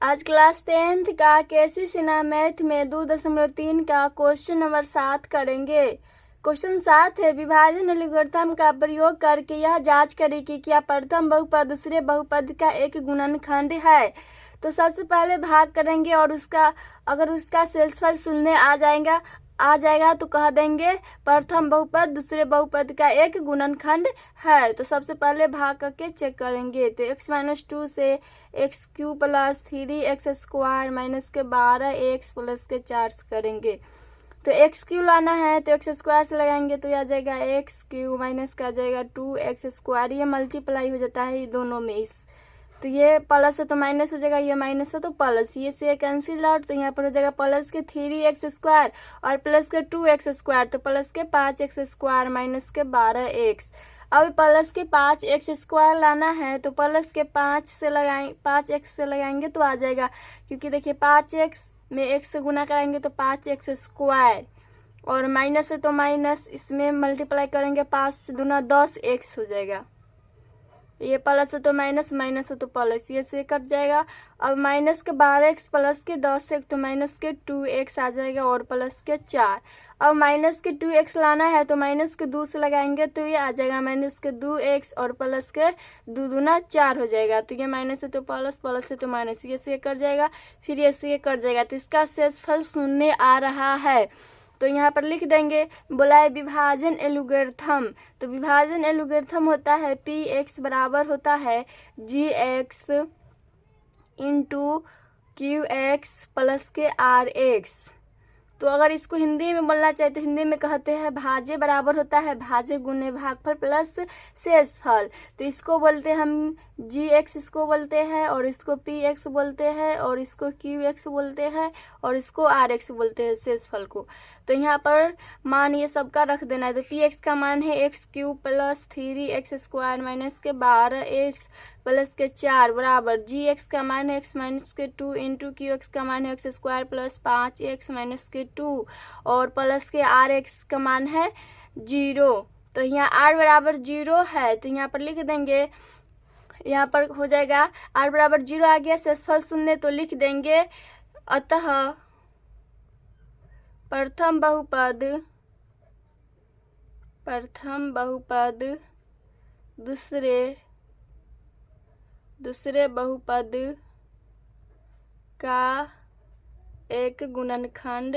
आज class 10th का केसी Sinha math में 2.3 का क्वेश्चन नंबर 7 करेंगे। क्वेश्चन 7 है, विभाजन एल्गोरिथम का प्रयोग करके यह जांच करें कि क्या प्रथम बहुपद दूसरे बहुपद का एक गुणनखंड है। तो सबसे पहले भाग करेंगे और अगर उसका शेषफल शून्य आ जाएगा तो कह देंगे प्रथम बहुपद दूसरे बहुपद का एक गुणनखंड है। तो सबसे पहले भाग करके चेक करेंगे। तो x-2 से x Q plus 3x² minus के 12x प्लस के 4 करेंगे। तो एक्स क्यू लाना है तो x² से लगाएंगे तो आ जाएगा एक्स क्यू माइनस का आ जाएगा 2x²। ये मल्टीप्लाई हो जाता है दोनों में। तो ये प्लस है तो माइनस हो जाएगा, ये माइनस है तो प्लस, ये से कैंसिल आउट। तो यहाँ पर हो जाएगा प्लस के 3x² और प्लस के 2x²। तो प्लस के 5x² माइनस के 12x। अब प्लस के 5x² लाना है तो प्लस के 5x से लगाएंगे तो आ जाएगा, क्योंकि देखिए 5x में x से गुना कराएंगे तो 5x² और माइनस है तो माइनस, इसमें मल्टीप्लाई करेंगे 5 दूना 10x हो जाएगा। ये प्लस है तो माइनस, माइनस है तो प्लस, ये से कट जाएगा। अब माइनस के 12x प्लस के 10x तो माइनस के 2x आ जाएगा और प्लस के 4। अब माइनस के 2x लाना है तो माइनस के 2 से लगाएंगे तो ये आ जाएगा माइनस के 2x और प्लस के 2 दूना 4 हो जाएगा। तो ये माइनस है तो प्लस, प्लस है तो माइनस, ये से कट जाएगा, फिर ये से कट जाएगा। तो इसका शेषफल शून्य आ रहा है। तो यहाँ पर लिख देंगे, बोला है विभाजन एल्गोरिथम। तो विभाजन एल्गोरिथम होता है px बराबर होता है gx इंटू qx प्लस के rx। तो अगर इसको हिंदी में बोलना चाहे तो हिंदी में कहते हैं भाज्य बराबर होता है भाज्य गुणे भागफल प्लस शेषफल। तो इसको बोलते हैं हम gx, इसको बोलते हैं, और इसको px बोलते हैं, और इसको qx बोलते हैं, और इसको rx बोलते हैं शेषफल को। तो यहाँ पर मान ये सबका रख देना है। तो px का मान है x³ प्लस 3x² माइनस के 12x प्लस के 4 बराबर gx का मान है x माइनस के 2 इंटू qx का मान है x² प्लस 5x माइनस के 2 और प्लस के rx का मान है 0। तो यहाँ r बराबर 0 है तो यहाँ पर लिख देंगे, यहाँ पर हो जाएगा r बराबर 0 आ गया, शेषफल शून्य। तो लिख देंगे अतः प्रथम बहुपद दूसरे बहुपद का एक गुणनखंड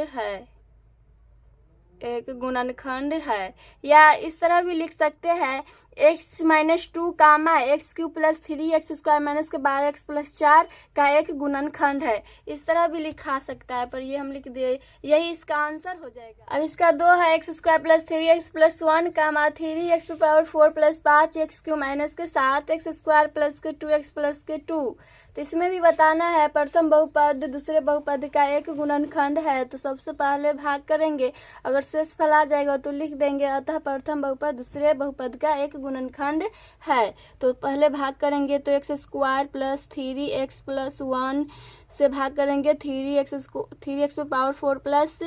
है। या इस तरह भी लिख सकते हैं x-2 कामा x³ प्लस 3x² माइनस के 12x प्लस 4 का एक गुणनखंड है। इस तरह भी लिखा सकता है, पर ये हम लिख दिए, यही इसका आंसर हो जाएगा। अब इसका 2 है x² प्लस 3x प्लस 1 कामा 3x⁴ प्लस 5x³ माइनस के 7x² प्लस के 2x प्लस के 2। तो इसमें भी बताना है प्रथम बहुपद दूसरे बहुपद का एक गुणनखंड है। तो सबसे पहले भाग करेंगे, अगर शेषफल आ जाएगा तो लिख देंगे अतः प्रथम बहुपद दूसरे बहुपद का एक गुणनखंड है। तो पहले भाग करेंगे तो x² प्लस 3x प्लस 1 से भाग करेंगे 3x⁴ प्लस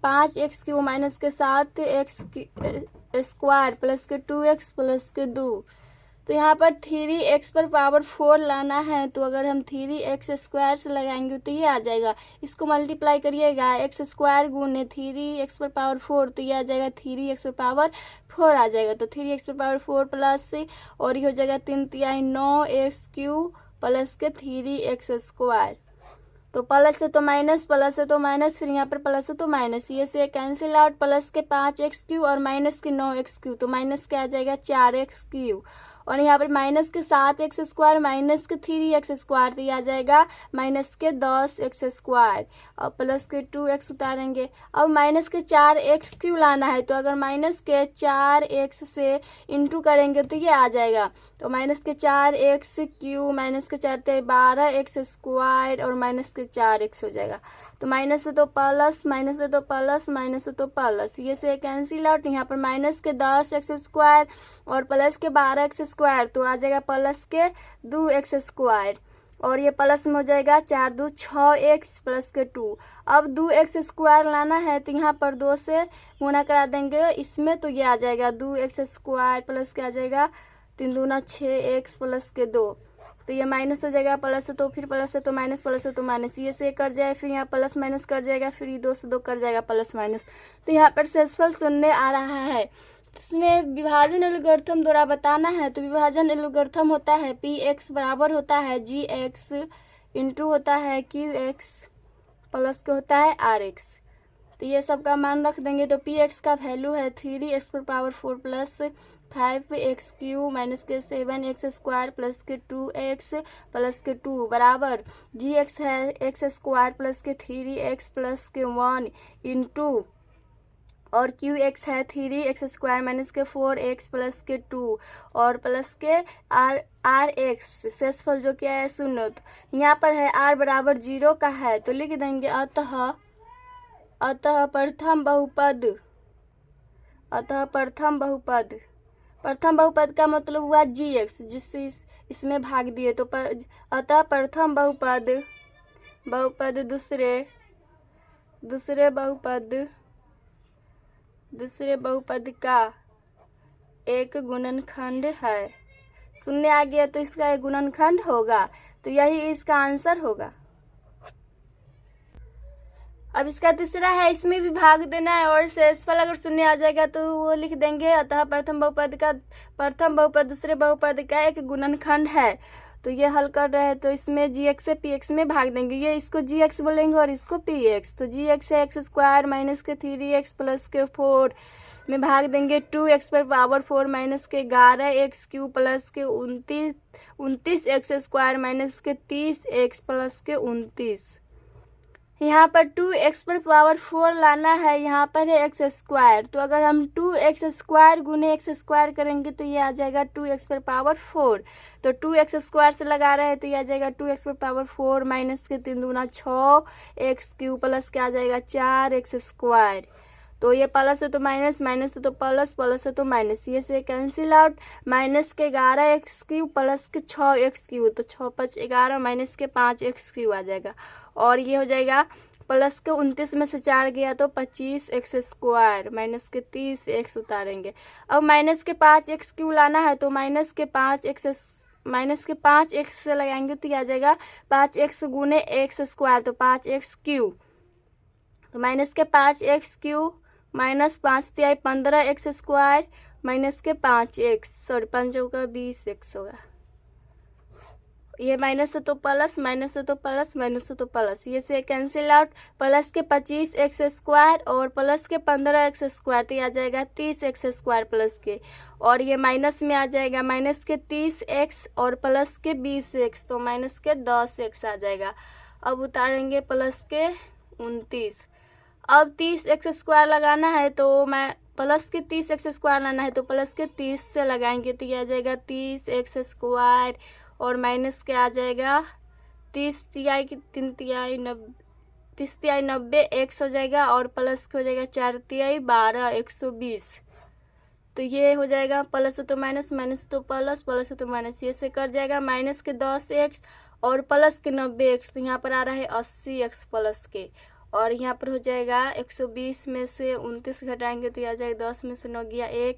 5x³ माइनस के 7x² प्लस के 2x प्लस के 2। तो यहाँ पर 3x⁴ लाना है तो अगर हम 3x² से लगाएंगे तो ये आ जाएगा, इसको मल्टीप्लाई करिएगा x² गुने 3x⁴ तो ये आ जाएगा 3x⁴ आ जाएगा। तो 3x⁴ प्लस और ये हो जाएगा 3×3 9x³ प्लस के 3x²। तो प्लस है तो माइनस, प्लस है तो माइनस, फिर यहाँ पर प्लस है तो माइनस, ये से कैंसिल आउट। प्लस के 5x³ और माइनस के 9x³ तो माइनस के आ जाएगा 4x³ और यहाँ पर माइनस के 7x² माइनस के 3x² तो ये आ जाएगा माइनस के 10x² और प्लस के 2x उतारेंगे। अब माइनस के 4x³ लाना है तो अगर माइनस के 4x से इंटू करेंगे तो ये आ जाएगा। तो माइनस के 4x³ माइनस के 4 12x² और माइनस के 4x हो जाएगा। तो माइनस है तो प्लस, माइनस है तो प्लस, माइनस है तो प्लस, ये से कैंसिल आउट। यहाँ पर माइनस के 10x² और प्लस के 12x² तो आ जाएगा प्लस के 2x² और ये प्लस में हो जाएगा 4 2 6x प्लस के 2। अब 2x² लाना है तो यहाँ पर 2 से गुना करा देंगे इसमें तो ये आ जाएगा 2x² प्लस के आ जाएगा 3 दूना 6x प्लस के 2। तो ये माइनस हो जाएगा, प्लस है तो फिर प्लस है तो माइनस, प्लस है तो माइनस, ये से कर जाए, फिर यहाँ प्लस माइनस कर जाएगा, फिर ये 2 से 2 कर जाएगा प्लस माइनस। तो यहाँ पर शेषफल शून्य आ रहा है। इसमें विभाजन एल्गोरिथम द्वारा बताना है। तो विभाजन एल्गोरिथम होता है पी एक्स बराबर होता है जी एक्स इंटू होता है क्यू एक्स प्लस के होता है आर एक्स। तो ये सब का मान रख देंगे। तो पी एक्स का वैल्यू है 3x⁴ प्लस 5x³ माइनस के 7x² प्लस के 2x प्लस के 2 बराबर जी एक्स है x² प्लस के 3x प्लस के 1 इंटू और क्यू एक्स है 3x² माइनस के 4x प्लस के 2 और प्लस के आर एक्स शेषफल जो क्या है शून्य। तो यहाँ पर है r बराबर 0 का है तो लिख देंगे अतः प्रथम बहुपद का मतलब हुआ जी एक्स जिससे इसमें भाग दिए। तो अतः प्रथम बहुपद दूसरे बहुपद का एक गुणनखंड है। शून्य आ गया तो इसका एक गुणनखंड होगा, तो यही इसका आंसर होगा। अब इसका तीसरा है, इसमें भी भाग देना है और शेषफल अगर शून्य आ जाएगा तो वो लिख देंगे अतः प्रथम बहुपद दूसरे बहुपद का एक गुणनखंड है। तो ये हल कर रहे हैं तो इसमें जी एक्स से पी एक्स में भाग देंगे। ये इसको जी एक्स बोलेंगे और इसको पी एक्स। तो जी एक्स है x² माइनस के 3x प्लस के 4 में भाग देंगे 2x⁴ माइनस के 11x³ प्लस के 29x² माइनस के 30x प्लस के 29। यहाँ पर 2x⁴ लाना है, यहाँ पर है x²। तो अगर हम 2x² गुने x² करेंगे तो ये आ जाएगा 2x⁴। तो 2x² से लगा रहे हैं तो ये आ जाएगा 2x⁴ माइनस के 3 दूना 6x³ प्लस के आ जाएगा 4x²। तो ये प्लस है तो माइनस, माइनस है तो प्लस, प्लस है तो माइनस, ये से कैंसिल आउट। माइनस के 11x³ प्लस के 6x³ तो 6 5 11 माइनस के 5x³ आ जाएगा और ये हो जाएगा प्लस के 29 में से 4 गया तो 25x² माइनस के 30x उतारेंगे। अब माइनस के 5x³ लाना है तो माइनस के 5x से लगाएंगे तो आ जाएगा 5x गुने x² तो 5x³ तो माइनस के 5x³ माइनस 5 तिहाई 15x² माइनस के 5x सॉरी 5 होगा 20x होगा। ये माइनस है तो प्लस, माइनस है तो प्लस, माइनस है तो प्लस, ये से कैंसिल आउट। प्लस के 25x² और प्लस के 15x² तो ये आ जाएगा 30x² प्लस के और ये माइनस में आ जाएगा माइनस के 30x और प्लस के 20x तो माइनस के 10x आ जाएगा। अब उतारेंगे प्लस के 29। अब 30x² लगाना है तो मैं प्लस के 30x² लाना है तो प्लस के 30 से लगाएंगे तो ये आ जाएगा 30x² और माइनस के आ जाएगा 30 तिहाई 3 तिहाई 90 x हो जाएगा और प्लस के हो जाएगा 4 तिहाई 12 120। तो ये हो जाएगा प्लस हो तो माइनस, माइनस हो तो प्लस, प्लस हो तो माइनस, ये से कर जाएगा माइनस के 10x और प्लस के 90x तो यहाँ पर आ रहा है 80x प्लस के और यहाँ पर हो जाएगा 120 में से 29 घटाएंगे तो आ जाएगा 10 में से 9 गया 1,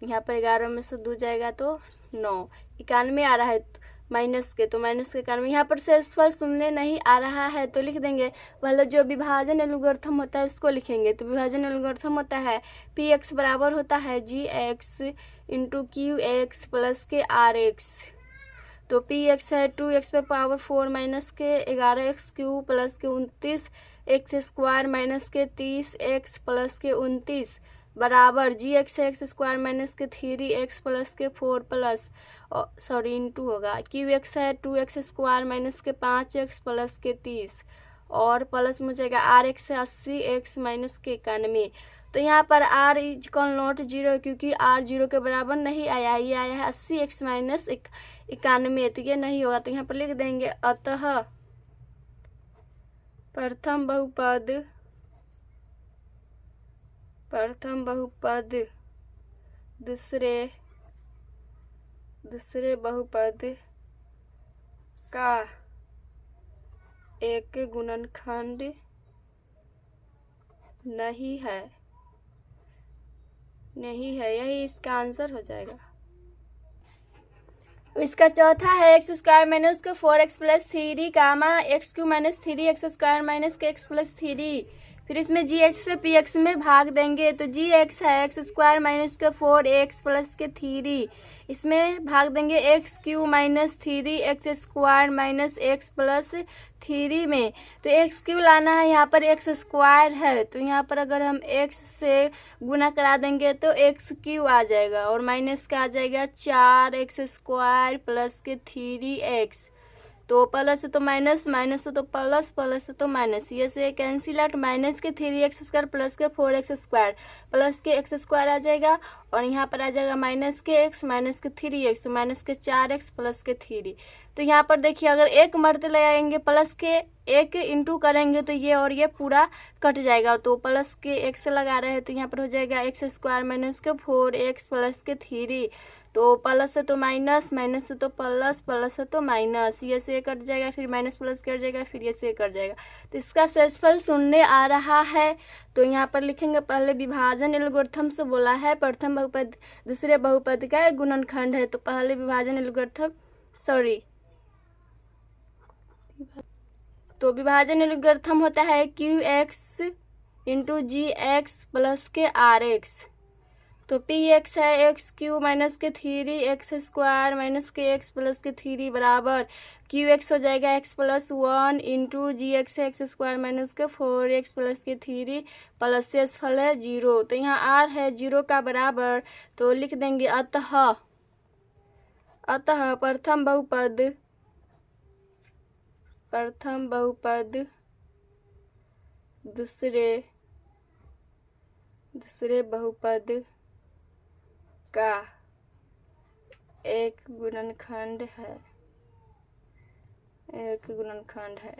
यहाँ पर 11 में से 2 जाएगा तो 9, 91 आ रहा है माइनस के। तो माइनस के 91 यहाँ पर शेषफल शून्य नहीं आ रहा है तो लिख देंगे पहले जो विभाजन एल्गोरिथम होता है उसको लिखेंगे। तो विभाजन एल्गोरिथम होता है पी एक्स बराबर होता है G X into Q X plus के आर एक्स। तो पी एक्स है 2x⁴ माइनस के 11x³ प्लस के 29x² माइनस के 30x प्लस के 29 बराबर जी एक्स है x² माइनस के 3x प्लस के 4 प्लस सॉरी इंटू होगा क्यू एक्स है 2x² माइनस के 5x प्लस के 30 और प्लस में जाएगा आर एक्स है 80x माइनस के 91। तो यहाँ पर r इक्वल नॉट 0 क्योंकि r 0 के बराबर नहीं आया है, ये आया है 80x माइनस 91 तो ये नहीं होगा। तो यहाँ पर लिख देंगे अतः प्रथम बहुपद दूसरे बहुपद का एक गुणनखंड नहीं है, यही इसका आंसर हो जाएगा। अब इसका चौथा है एक्स स्क्वायर माइनस के 4x प्लस 3 comma X Q minus 3x square minus के एक्स प्लस 3। फिर इसमें जी एक्स से पी एक्स में भाग देंगे तो जी एक्स है एक्स स्क्वायर माइनस के 4x प्लस के 3, इसमें भाग देंगे X Q minus 3x square minus X plus 3 में। तो एक्स क्यू लाना है, यहाँ पर एक्स स्क्वायर है तो यहाँ पर अगर हम एक्स से गुना करा देंगे तो एक्स क्यू आ जाएगा और माइनस का आ जाएगा 4x स्क्वायर प्लस के 3x। तो प्लस से तो माइनस, माइनस से तो प्लस, प्लस से तो माइनस, ये से कैंसिल आउट। माइनस के 3x स्क्वायर प्लस के 4x स्क्वायर प्लस के x स्क्वायर आ जाएगा और यहाँ पर आ जाएगा माइनस के x माइनस के 3x तो माइनस के 4x प्लस के 3। तो यहाँ पर देखिए अगर एक मर्ते ले आएंगे प्लस के एक इंटू करेंगे तो ये और ये पूरा कट जाएगा। तो प्लस के x लगा रहे हैं तो यहाँ पर हो जाएगा एक्स स्क्वायर माइनस के 4x प्लस के 3। तो प्लस से तो माइनस, माइनस से तो प्लस, प्लस से तो माइनस, ये से कट जाएगा, फिर माइनस प्लस कट जाएगा, फिर ये से कट जाएगा। तो इसका शेषफल शून्य आ रहा है। तो यहाँ पर लिखेंगे पहले विभाजन एल्गोरिथम से बोला है, प्रथम बहुपद दूसरे बहुपद का गुणनखंड है। तो पहले विभाजन एल्गोरिथम तो विभाजन एल्गोरिथम होता है क्यू एक्स इंटू जी एक्स प्लस के आर एक्स। तो पी एक्स है एक्स क्यू माइनस के 3x स्क्वायर माइनस के x प्लस के 3 बराबर क्यू एक्स हो जाएगा x प्लस 1 इंटू जी एक्स है एक्स स्क्वायर माइनस के 4x प्लस के 3 प्लस शेषफल है 0। तो यहाँ r है 0 का बराबर तो लिख देंगे अतः प्रथम बहुपद दूसरे बहुपद का एक गुणनखंड है,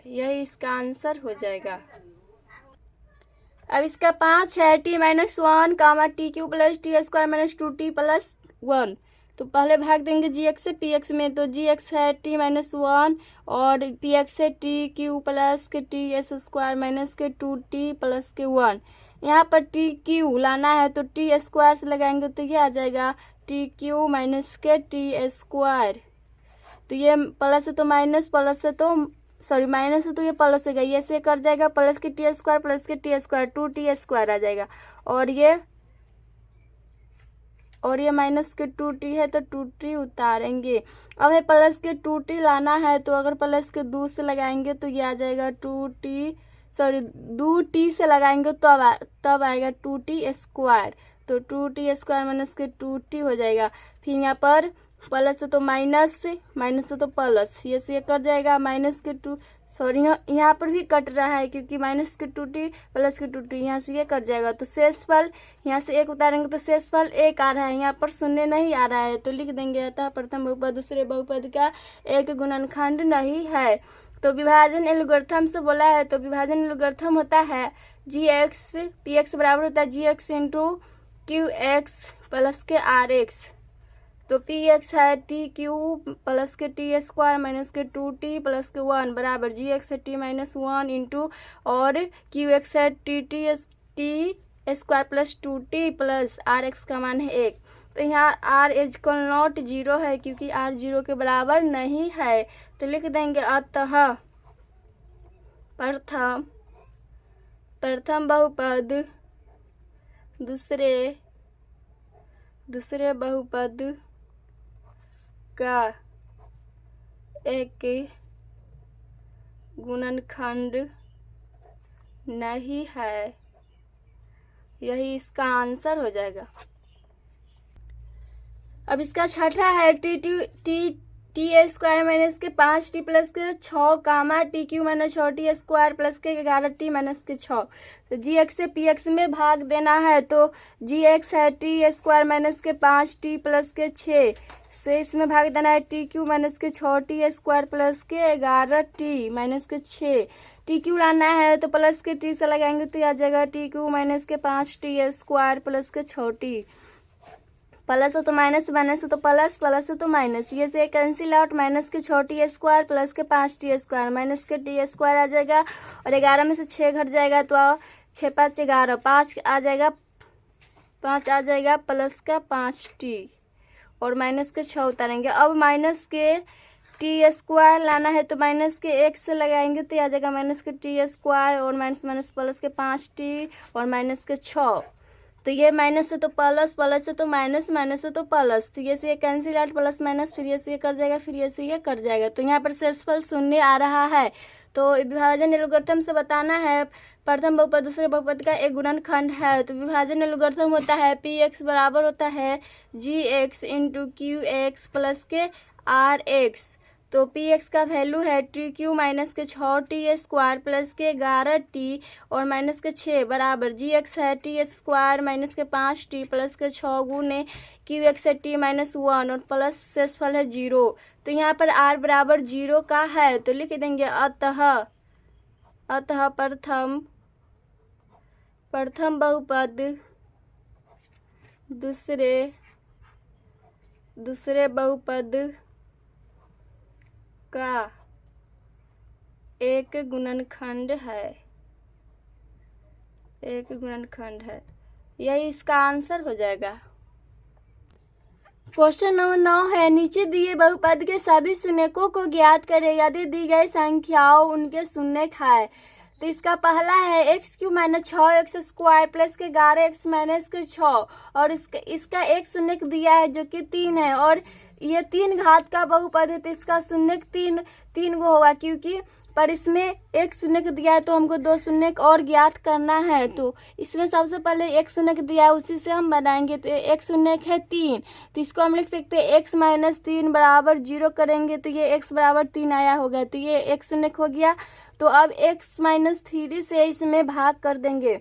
यही इसका आंसर हो जाएगा। अब इसका 5 है T minus 1 comma T Q plus T square minus 2t plus 1। तो पहले भाग देंगे जी एक्स से पी एक्स में, तो जी एक्स है टी माइनस 1 और पी एक्स है टी क्यू प्लस के टी एस स्क्वायर माइनस के 2t प्लस के 1। यहाँ पर टी क्यू लाना है तो टी स्क्वायर से लगाएंगे तो ये आ जाएगा टी क्यू माइनस के टी स्क्वायर। तो ये प्लस से तो माइनस, प्लस से तो सॉरी माइनस से तो ये प्लस हो गया, ये से कर जाएगा प्लस के टी स्क्वायर प्लस के टी स्क्वायर 2t स्क्वायर आ जाएगा और ये माइनस के 2t है तो 2t उतारेंगे। अब है प्लस के 2t लाना है तो अगर प्लस के 2 से लगाएंगे तो ये आ जाएगा 2t से लगाएंगे तो तब आएगा 2t स्क्वायर। तो 2t स्क्वायर माइनस के 2t हो जाएगा। फिर यहाँ पर प्लस से तो माइनस, माइनस से तो प्लस, ये से कट जाएगा माइनस के 2 सॉरी यहाँ पर भी कट रहा है क्योंकि माइनस के 2t प्लस के 2t यहाँ से ये कट जाएगा। तो शेषफल यहाँ से 1 उतारेंगे तो शेषफल 1 आ रहा है, यहाँ पर शून्य नहीं आ रहा है तो लिख देंगे अतः प्रथम बहुपद दूसरे बहुपद का एक गुणनखंड नहीं है। तो विभाजन एल्गोरिथम से बोला है, तो विभाजन एल्गोरिथम होता है जी एक्स पी एक्स बराबर होता है G X into Q X plus के आर एक्स। तो पी एक्स है टी क्यू प्लस के टी स्क्वायर माइनस के 2t प्लस के 1 बराबर जी एक्स है टी माइनस 1 इंटू और क्यू एक्स है T square plus 2t plus R X का मान है 1। तो यहाँ r इक्वल नॉट 0 है क्योंकि r 0 के बराबर नहीं है। तो लिख देंगे अतः प्रथम बहुपद दूसरे बहुपद का एक गुणनखंड नहीं है, यही इसका आंसर हो जाएगा। अब इसका छठा है टी स्क्वायर माइनस के 5t प्लस के 6 comma T Q minus 6t square plus के 11t माइनस के 6। तो जी एक्स से पी एक्स में भाग देना है तो जी एक्स है टी स्क्वायर माइनस के 5t प्लस के 6 से इसमें भाग देना है टी क्यू माइनस के 6t स्क्वायर प्लस के 11t माइनस के 6। टी क्यू लाना है तो प्लस के टी से लगाएंगे तो आ जाएगा टी क्यू माइनस के 5t स्क्वायर प्लस के 6t। प्लस हो तो माइनस, माइनस हो तो प्लस, प्लस हो तो माइनस, ये से कैंसिल आउट। माइनस के 6t स्क्वायर प्लस के 5t स्क्वायर माइनस के t स्क्वायर आ जाएगा और 11 में से 6 घट जाएगा तो 6 5 11 5 आ जाएगा, 5 आ जाएगा प्लस का 5t और माइनस के 6 उतारेंगे। अब माइनस के टी स्क्वायर लाना है तो माइनस के 1 से लगाएंगे तो आ जाएगा माइनस के टी स्क्वायर और माइनस माइनस प्लस के 5t और माइनस के 6। तो ये माइनस से तो प्लस, प्लस से तो माइनस, माइनस से तो प्लस, तो ये से कैंसिल आउट, प्लस माइनस, फिर ये से ये कट जाएगा, फिर ये से ये कट जाएगा। तो यहाँ पर शेषफल शून्य आ रहा है। तो विभाजन एल्गोरिथम से बताना है प्रथम बहुपद दूसरे बहुपद का एक गुणनखंड है। तो विभाजन एल्गोरिथम होता है पी एक्स बराबर होता है G X into Q X plus के आर एक्स। तो पी एक्स का वैल्यू है टी क्यू माइनस के 6t स्क्वायर प्लस के 11t और माइनस के 6 बराबर जी एक्स है टी स्क्वायर माइनस के 5t प्लस के 6 गुने क्यू एक्स है टी माइनस 1 और प्लस शेषफल है 0। तो यहाँ पर r बराबर 0 का है तो लिख देंगे अतः प्रथम बहुपद दूसरे बहुपद का एक गुणनखंड है। यही इसका आंसर हो जाएगा। क्वेश्चन नंबर 9 है नीचे दिए बहुपद के सभी शून्यकों को ज्ञात करें यदि दी गई संख्याओं उनके शून्य है। तो इसका पहला है x Q minus 6x square plus के 11x माइनस के 6 और इसका एक शून्य दिया है जो कि 3 है और ये 3 घात का बहुपद है तो इसका शून्य 3 गो होगा क्योंकि पर इसमें एक शून्य दिया है तो हमको 2 शून्य और ज्ञात करना है। तो इसमें सबसे पहले एक शून्य दिया है उसी से हम बनाएंगे। तो एक शून्य है 3 तो इसको हम लिख सकते हैं x माइनस 3 बराबर 0 करेंगे तो ये x बराबर 3 आया होगा तो ये एक शून्य हो गया। तो अब x माइनस 3 से इसमें भाग कर देंगे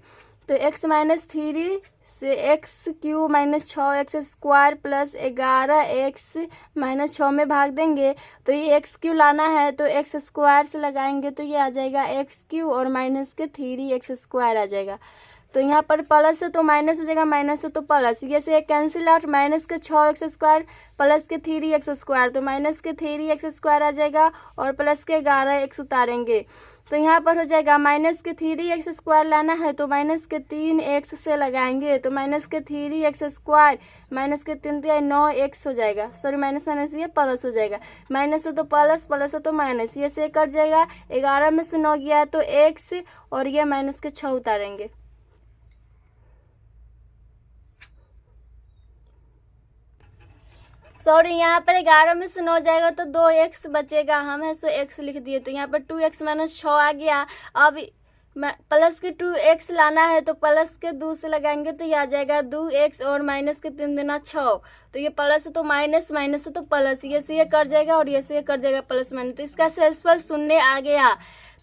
तो x माइनस 3 से x Q minus 6x square plus 11x minus 6 में भाग देंगे तो ये एक्स क्यू लाना है तो एक्स स्क्वायर से लगाएंगे तो ये आ जाएगा एक्स क्यू और माइनस के 3x स्क्वायर आ जाएगा। तो यहाँ पर प्लस से तो माइनस हो जाएगा, माइनस से तो प्लस, ये से कैंसिल आउट, माइनस के 6x स्क्वायर प्लस के 3x स्क्वायर तो माइनस के 3x स्क्वायर आ जाएगा और प्लस के 11x उतारेंगे तो यहाँ पर हो जाएगा माइनस के 3x स्क्वायर लाना है तो माइनस के 3x से लगाएंगे तो माइनस के 3x स्क्वायर माइनस के 3 9x हो जाएगा, सॉरी माइनस माइनस ये प्लस हो जाएगा, माइनस से तो प्लस, प्लस से तो माइनस, ये से कट जाएगा, 11 में से 9 गया तो x और ये माइनस के 6 उतारेंगे। सॉरी यहाँ पर 11 में से 9 जाएगा तो 2x बचेगा, हम है सो x लिख दिए तो यहाँ पर 2x माइनस 6 आ गया। अब प्लस के 2x लाना है तो प्लस के 2 से लगाएंगे तो ये आ जाएगा 2x और माइनस के 3 दूना 6 तो ये प्लस है तो माइनस, माइनस है तो प्लस, ये से ये कट जाएगा और ये से ये कट जाएगा प्लस माइनस तो इसका शेषफल शून्य आ गया।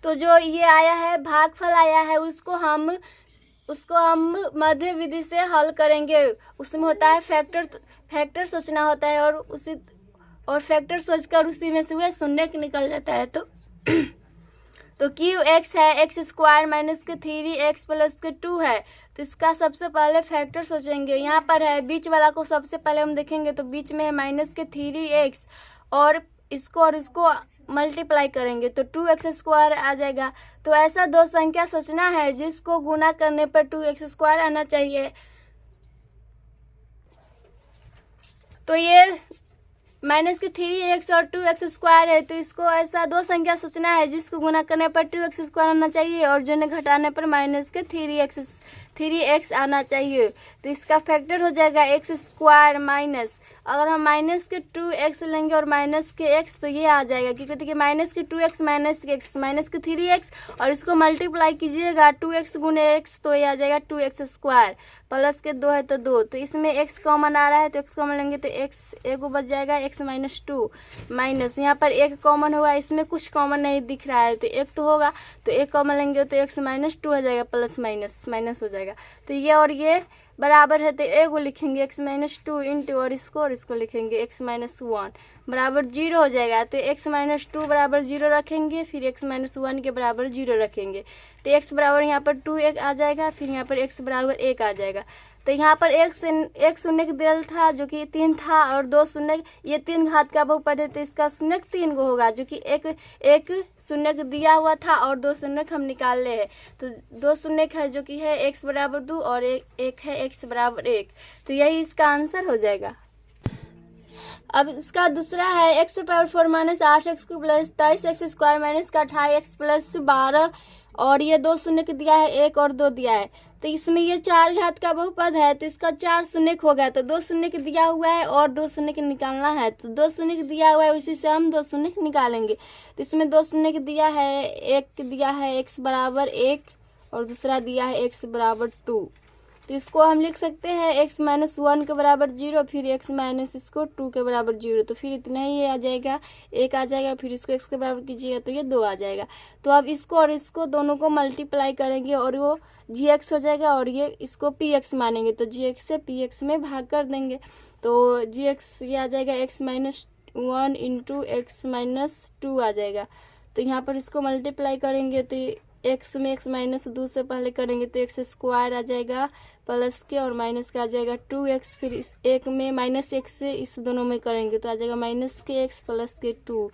तो जो ये आया है भागफल आया है उसको हम मध्य विधि से हल करेंगे। उसमें होता है फैक्टर सोचना होता है और फैक्टर सोचकर उसी में से हुए शून्य निकल जाता है। तो क्यू एक्स है एक्स स्क्वायर माइनस के 3x प्लस के 2 है तो इसका सबसे पहले फैक्टर सोचेंगे। यहाँ पर है बीच वाला को सबसे पहले हम देखेंगे तो बीच में है माइनस के 3x और इसको मल्टीप्लाई करेंगे तो 2x स्क्वायर आ जाएगा। तो ऐसा दो संख्या सोचना है जिसको गुना करने पर 2x स्क्वायर आना चाहिए। तो ये माइनस के 3x और 2x स्क्वायर है तो इसको ऐसा दो संख्या सोचना है जिसको गुना करने पर 2x स्क्वायर आना चाहिए और जो घटाने पर माइनस के 3x आना चाहिए। तो इसका फैक्टर हो जाएगा x स्क्वायर माइनस, अगर हम माइनस के 2x लेंगे और माइनस के x तो ये आ जाएगा क्योंकि देखिए माइनस के 2x माइनस के x माइनस के 3x और इसको मल्टीप्लाई कीजिएगा 2x गुने x तो ये आ जाएगा 2x स्क्वायर, प्लस के 2 है तो 2, तो इसमें x कॉमन आ रहा है तो x कॉमन लेंगे तो x एक बच जाएगा x माइनस 2 माइनस यहाँ पर एक कॉमन होगा, इसमें कुछ कॉमन नहीं दिख रहा है तो एक तो होगा तो एक कॉमन लेंगे तो x माइनस 2 हो जाएगा, प्लस माइनस माइनस हो जाएगा। तो ये और ये बराबर है तो एक को लिखेंगे x माइनस 2 इंटू और इसको लिखेंगे x माइनस 1 बराबर 0 हो जाएगा। तो x माइनस 2 बराबर 0 रखेंगे फिर x माइनस 1 के बराबर 0 रखेंगे तो x बराबर यहाँ पर 2 1 आ जाएगा, फिर यहाँ पर x बराबर 1 आ जाएगा। तो यहाँ पर एक शून्य दिल था जो कि 3 था और 2 शून्य, ये 3 घात का बहुपद है तो इसका शून्य 3 गो होगा जो कि एक शून्य दिया हुआ था और 2 शून्य हम निकाल ले हैं। तो 2 शून्य है जो कि है x बराबर 2 और एक है x बराबर 1 तो यही इसका आंसर हो जाएगा। अब इसका दूसरा है x पे power 4 minus 8x cube plus 23x square minus का 28x प्लस 12 और ये 2 शून्य के दिया है, 1 और 2 दिया है। तो इसमें ये 4 घात का बहुपद है तो इसका 4 शून्य हो गया, तो 2 शून्य के दिया हुआ है और 2 शून्य के निकालना है, तो 2 शून्य के दिया हुआ है उसी से हम 2 शून्य के निकालेंगे। तो इसमें 2 शून्य के दिया है, एक दिया है x बराबर 1 और दूसरा दिया है x बराबर 2। तो इसको हम लिख सकते हैं x माइनस 1 के बराबर 0, फिर x माइनस इसको 2 के बराबर 0, तो फिर इतना ही आ जाएगा, 1 आ जाएगा, फिर इसको x के बराबर कीजिएगा तो ये 2 आ जाएगा। तो अब इसको और इसको दोनों को मल्टीप्लाई करेंगे और वो gx हो जाएगा और ये इसको px मानेंगे तो gx से px में भाग कर देंगे, तो gx ये आ जाएगा x minus 1 into x minus 2 आ जाएगा। तो यहाँ पर इसको मल्टीप्लाई करेंगे तो x में x माइनस 2 से पहले करेंगे तो x स्क्वायर आ जाएगा प्लस के और माइनस का आ जाएगा 2x, फिर इस एक में माइनस x से इस दोनों में करेंगे तो आ जाएगा माइनस के x प्लस के 2।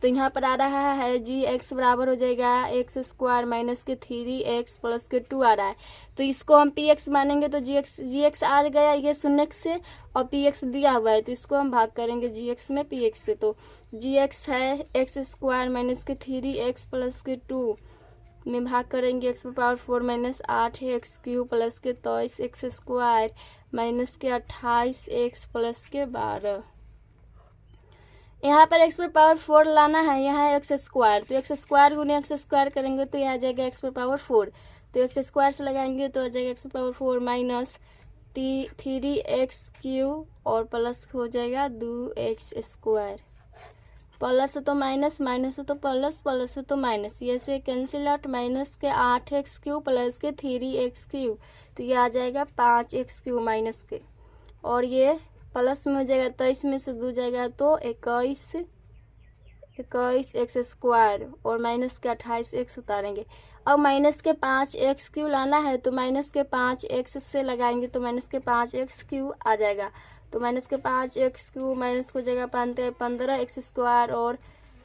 तो यहाँ पर आ रहा है gx बराबर हो जाएगा x स्क्वायर माइनस के 3x प्लस के 2 आ रहा है। तो इसको हम px मानेंगे तो gx आ गया ये शून्य से और px दिया हुआ है तो इसको हम भाग करेंगे gx में px से, तो gx है x स्क्वायर माइनस के 3x प्लस के 2 में भाग करेंगे x पे पावर 4 माइनस 8 है x क्यूब प्लस के 23x स्क्वायर माइनस के 28x प्लस के 12। यहाँ पर x पे पावर 4 लाना है, यहाँ है x स्क्वायर तो x स्क्वायर गुने x स्क्वायर करेंगे तो यह आ जाएगा x पे पावर 4, तो x स्क्वायर से लगाएंगे तो आ जाएगा x पे पावर 4 माइनस 3x क्यूब और प्लस हो जाएगा 2x स्क्वायर, प्लस तो माइनस, माइनस तो प्लस, प्लस तो माइनस, ये से कैंसिल आउट, माइनस के 8x क्यूब प्लस के 3x क्यूब तो ये आ जाएगा 5x क्यूब माइनस के और ये प्लस में हो जाएगा 23 में से 2 जाएगा तो 21x स्क्वायर और माइनस के 28x उतारेंगे। अब माइनस के 5x क्यूब लाना है तो माइनस के 5x से लगाएंगे तो माइनस के 5x क्यूब आ जाएगा, तो माइनस के 5x क्यूब माइनस को जगह 15x स्क्वायर और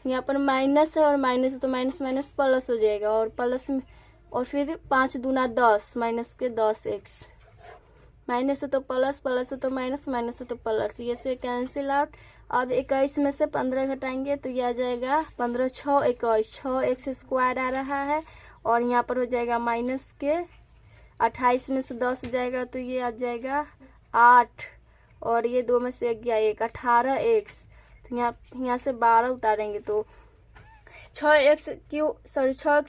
यहाँ पर माइनस है और माइनस तो माइनस माइनस प्लस हो जाएगा और प्लस में और फिर 5 दूना 10 माइनस के 10x, माइनस है तो प्लस, प्लस है तो माइनस, माइनस है तो प्लस, ये से कैंसिल आउट। अब 21 में से 15 घटाएंगे तो ये आ जाएगा 15 6 21, 6x स्क्वायर आ रहा है और यहाँ पर हो जाएगा माइनस के 28 में से 10 जाएगा तो ये आ जाएगा 8 और ये 2 में से 1 गया 1 18x, तो यहाँ से 12 उतारेंगे तो 6x